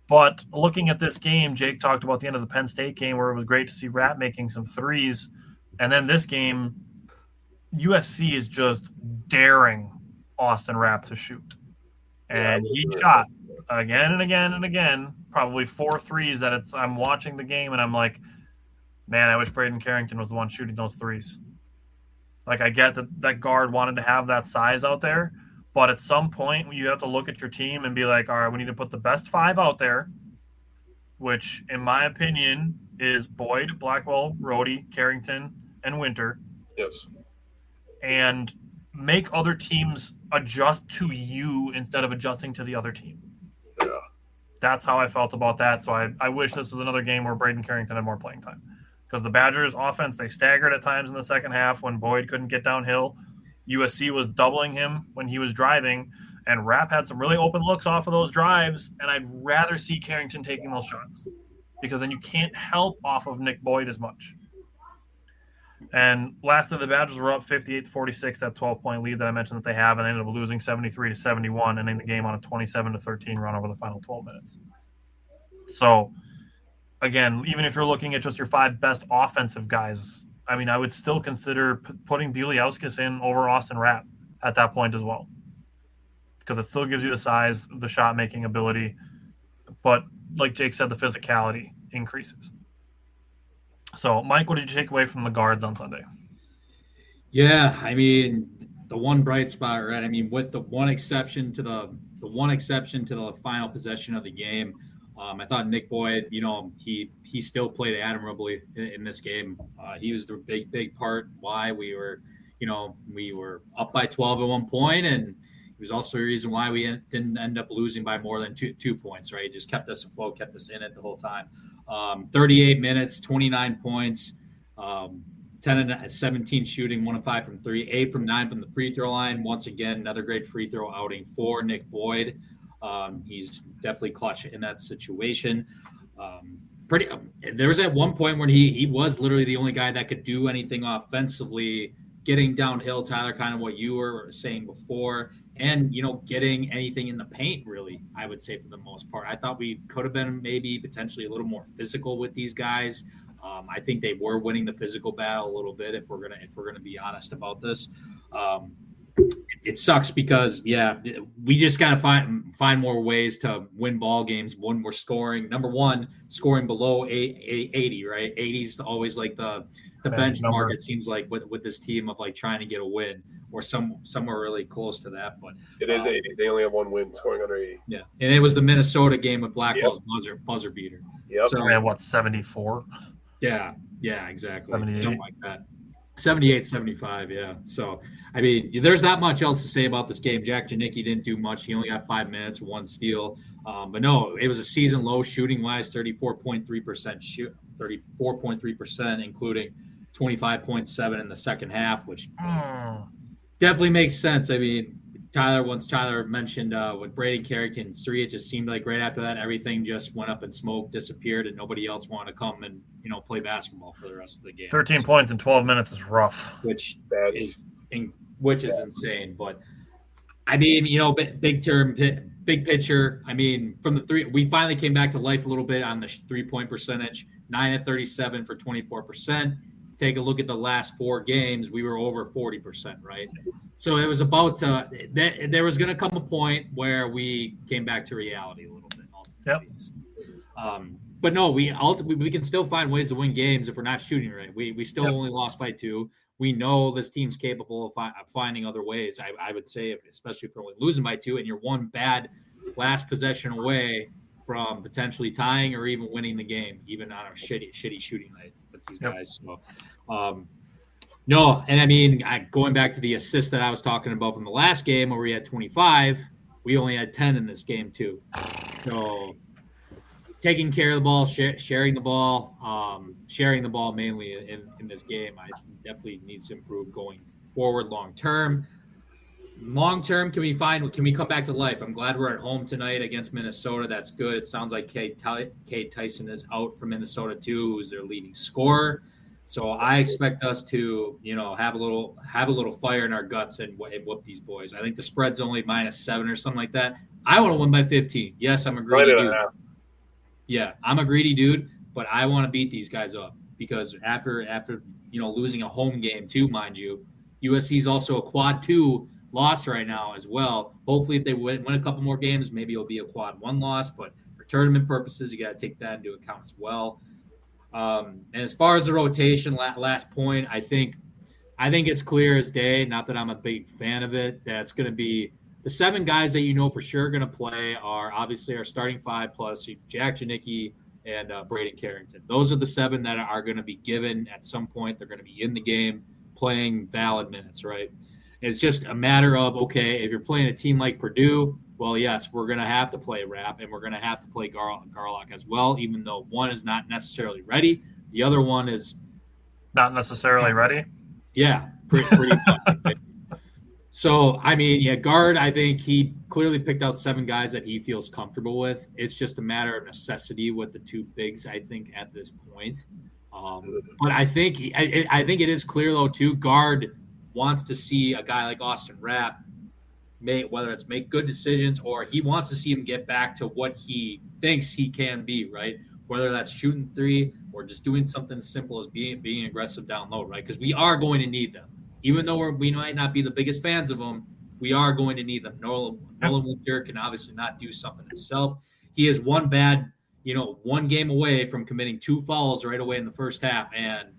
But looking at this game, Jake talked about the end of the Penn State game where it was great to see Rapp making some threes. And then this game, USC is just daring Austin Rapp to shoot. And he shot again and again and again, probably 4 threes that I'm watching the game and I'm like, man, I wish Braden Carrington was the one shooting those threes. Like, I get that guard wanted to have that size out there, but at some point you have to look at your team and be like, all right, we need to put the best 5 out there, which in my opinion is Boyd, Blackwell, Rohde, Carrington, and Winter. Yes. And make other teams adjust to you instead of adjusting to the other team. Yeah. That's how I felt about that. So I wish this was another game where Braden Carrington had more playing time. Because the Badgers' offense, they staggered at times in the second half when Boyd couldn't get downhill. USC was doubling him when he was driving, and Rapp had some really open looks off of those drives, and I'd rather see Carrington taking those shots because then you can't help off of Nick Boyd as much. And lastly, the Badgers were up 58-46, that 12-point lead that I mentioned that they have, and they ended up losing 73-71, ending the game on a 27-13 run over the final 12 minutes. So, again, even if you're looking at just your 5 best offensive guys, I mean, I would still consider putting Bieliauskas in over Austin Rapp at that point as well, because it still gives you the size, the shot-making ability, but like Jake said, the physicality increases. So, Mike, what did you take away from the guards on Sunday? Yeah, I mean, the one bright spot, right? I mean, with the one exception to the final possession of the game, I thought Nick Boyd, he still played admirably in this game. He was the big part why we were up by 12 at one point, and it was also the reason why we didn't end up losing by more than two points, right? It just kept us afloat, kept us in it the whole time. 38 minutes, 29 points, 10 and 17 shooting, 1 of 5 from 3, 8 from 9 from the free throw line. Once again, another great free throw outing for Nick Boyd. He's definitely clutch in that situation. There was at one point when he was literally the only guy that could do anything offensively, getting downhill, Tyler, kind of what you were saying before, and, getting anything in the paint, really, I would say for the most part. I thought we could have been maybe potentially a little more physical with these guys. I think they were winning the physical battle a little bit, if we're gonna be honest about this. It sucks because, we just got to find more ways to win ball games when we're scoring. Number one, scoring below 80, right? 80 is always like the benchmark, it seems like, with this team of like trying to get a win or somewhere really close to that. But it is 80. They only have one win scoring under 80. Yeah, and it was the Minnesota game with Blackwell's buzzer beater. Yep. So we have, 74? Yeah, exactly. 78. Something like that. 78, 75, yeah. So, I mean, there's not much else to say about this game. Jack Janicki didn't do much. He only got 5 minutes, 1 steal. But no, it was a season low shooting-wise, 34.3% shoot, 34.3%, including 25.7 in the second half, which definitely makes sense. I mean, once Tyler mentioned with Brady Carrington's 3, it just seemed like right after that, everything just went up in smoke, disappeared, and nobody else wanted to come and, play basketball for the rest of the game. 13 points in 12 minutes is rough. Which is insane. But, I mean, big picture, I mean, from the 3, we finally came back to life a little bit on the 3-point percentage, 9 of 37 for 24%. Take a look at the last 4 games, we were over 40%, right? So it was about there was going to come a point where we came back to reality a little bit. Ultimately. Yep. But no, we can still find ways to win games if we're not shooting right. We still only lost by 2. We know this team's capable of finding other ways. I would say, especially if we're only losing by 2 and you're one bad last possession away from potentially tying or even winning the game, even on a shitty shooting night with these guys. So, no, and I mean, going back to the assist that I was talking about from the last game where we had 25, we only had 10 in this game too. So taking care of the ball, sharing the ball mainly in this game, I definitely needs to improve going forward long term. Long term, can we come back to life? I'm glad we're at home tonight against Minnesota. That's good. It sounds like Cade Tyson is out for Minnesota too, who's their leading scorer. So I expect us to, have a little fire in our guts and whoop these boys. I think the spread's only -7 or something like that. I want to win by 15. Yes, I'm a greedy dude. Yeah, I'm a greedy dude, but I want to beat these guys up because after losing a home game too, mind you, USC is also a quad 2 loss right now as well. Hopefully, if they win a couple more games, maybe it'll be a quad 1 loss. But for tournament purposes, you got to take that into account as well. And as far as the rotation, last point, I think it's clear as day. Not that I'm a big fan of it. That it's going to be the 7 guys that for sure are going to play are obviously our starting 5 plus Jack Janicki and Brady Carrington. Those are the 7 that are going to be given at some point. They're going to be in the game playing valid minutes, right? It's just a matter of, okay, if you're playing a team like Purdue, well, yes, we're going to have to play Rapp and we're going to have to play Garlock as well, even though one is not necessarily ready. The other one is not necessarily ready. Yeah, pretty much. Right? So, I mean, guard, I think he clearly picked out 7 guys that he feels comfortable with. It's just a matter of necessity with the 2 bigs, I think, at this point. But I think it is clear, though, too, guard wants to see a guy like Austin Rapp whether it's make good decisions or he wants to see him get back to what he thinks he can be, right? Whether that's shooting 3 or just doing something as simple as being aggressive down low, right? Because we are going to need them. Even though we might not be the biggest fans of them, we are going to need them. Nolan Winter can obviously not do something himself. He is one game away from committing 2 fouls right away in the first half and,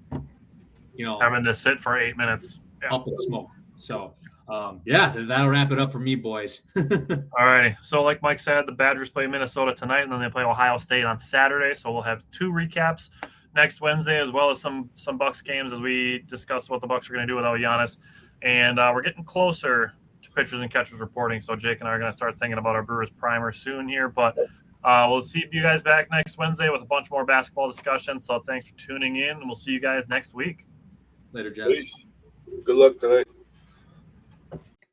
having to sit for 8 minutes. Up in smoke. So, that'll wrap it up for me, boys. All righty. So like Mike said, the Badgers play Minnesota tonight, and then they play Ohio State on Saturday. So we'll have 2 recaps next Wednesday, as well as some Bucks games as we discuss what the Bucks are going to do without Giannis. And we're getting closer to pitchers and catchers reporting. So Jake and I are going to start thinking about our Brewers primer soon here. But we'll see you guys back next Wednesday with a bunch more basketball discussion. So thanks for tuning in, and we'll see you guys next week. Later, Jets. Good luck tonight.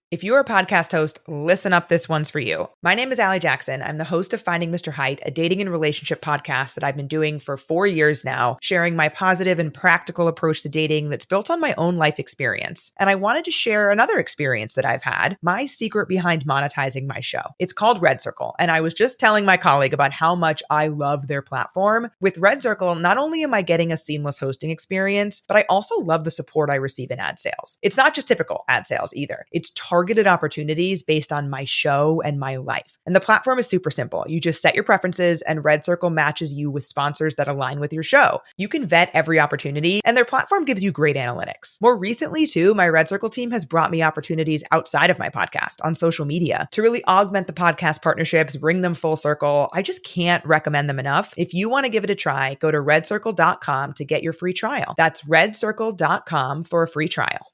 If you're a podcast host, listen up. This one's for you. My name is Allie Jackson. I'm the host of Finding Mr. Height, a dating and relationship podcast that I've been doing for 4 years now, sharing my positive and practical approach to dating that's built on my own life experience. And I wanted to share another experience that I've had, my secret behind monetizing my show. It's called Red Circle. And I was just telling my colleague about how much I love their platform. With Red Circle, not only am I getting a seamless hosting experience, but I also love the support I receive in ad sales. It's not just typical ad sales either. It's targeted targeted opportunities based on my show and my life. And the platform is super simple. You just set your preferences and Red Circle matches you with sponsors that align with your show. You can vet every opportunity and their platform gives you great analytics. More recently too, my Red Circle team has brought me opportunities outside of my podcast on social media to really augment the podcast partnerships, bring them full circle. I just can't recommend them enough. If you want to give it a try, go to redcircle.com to get your free trial. That's redcircle.com for a free trial.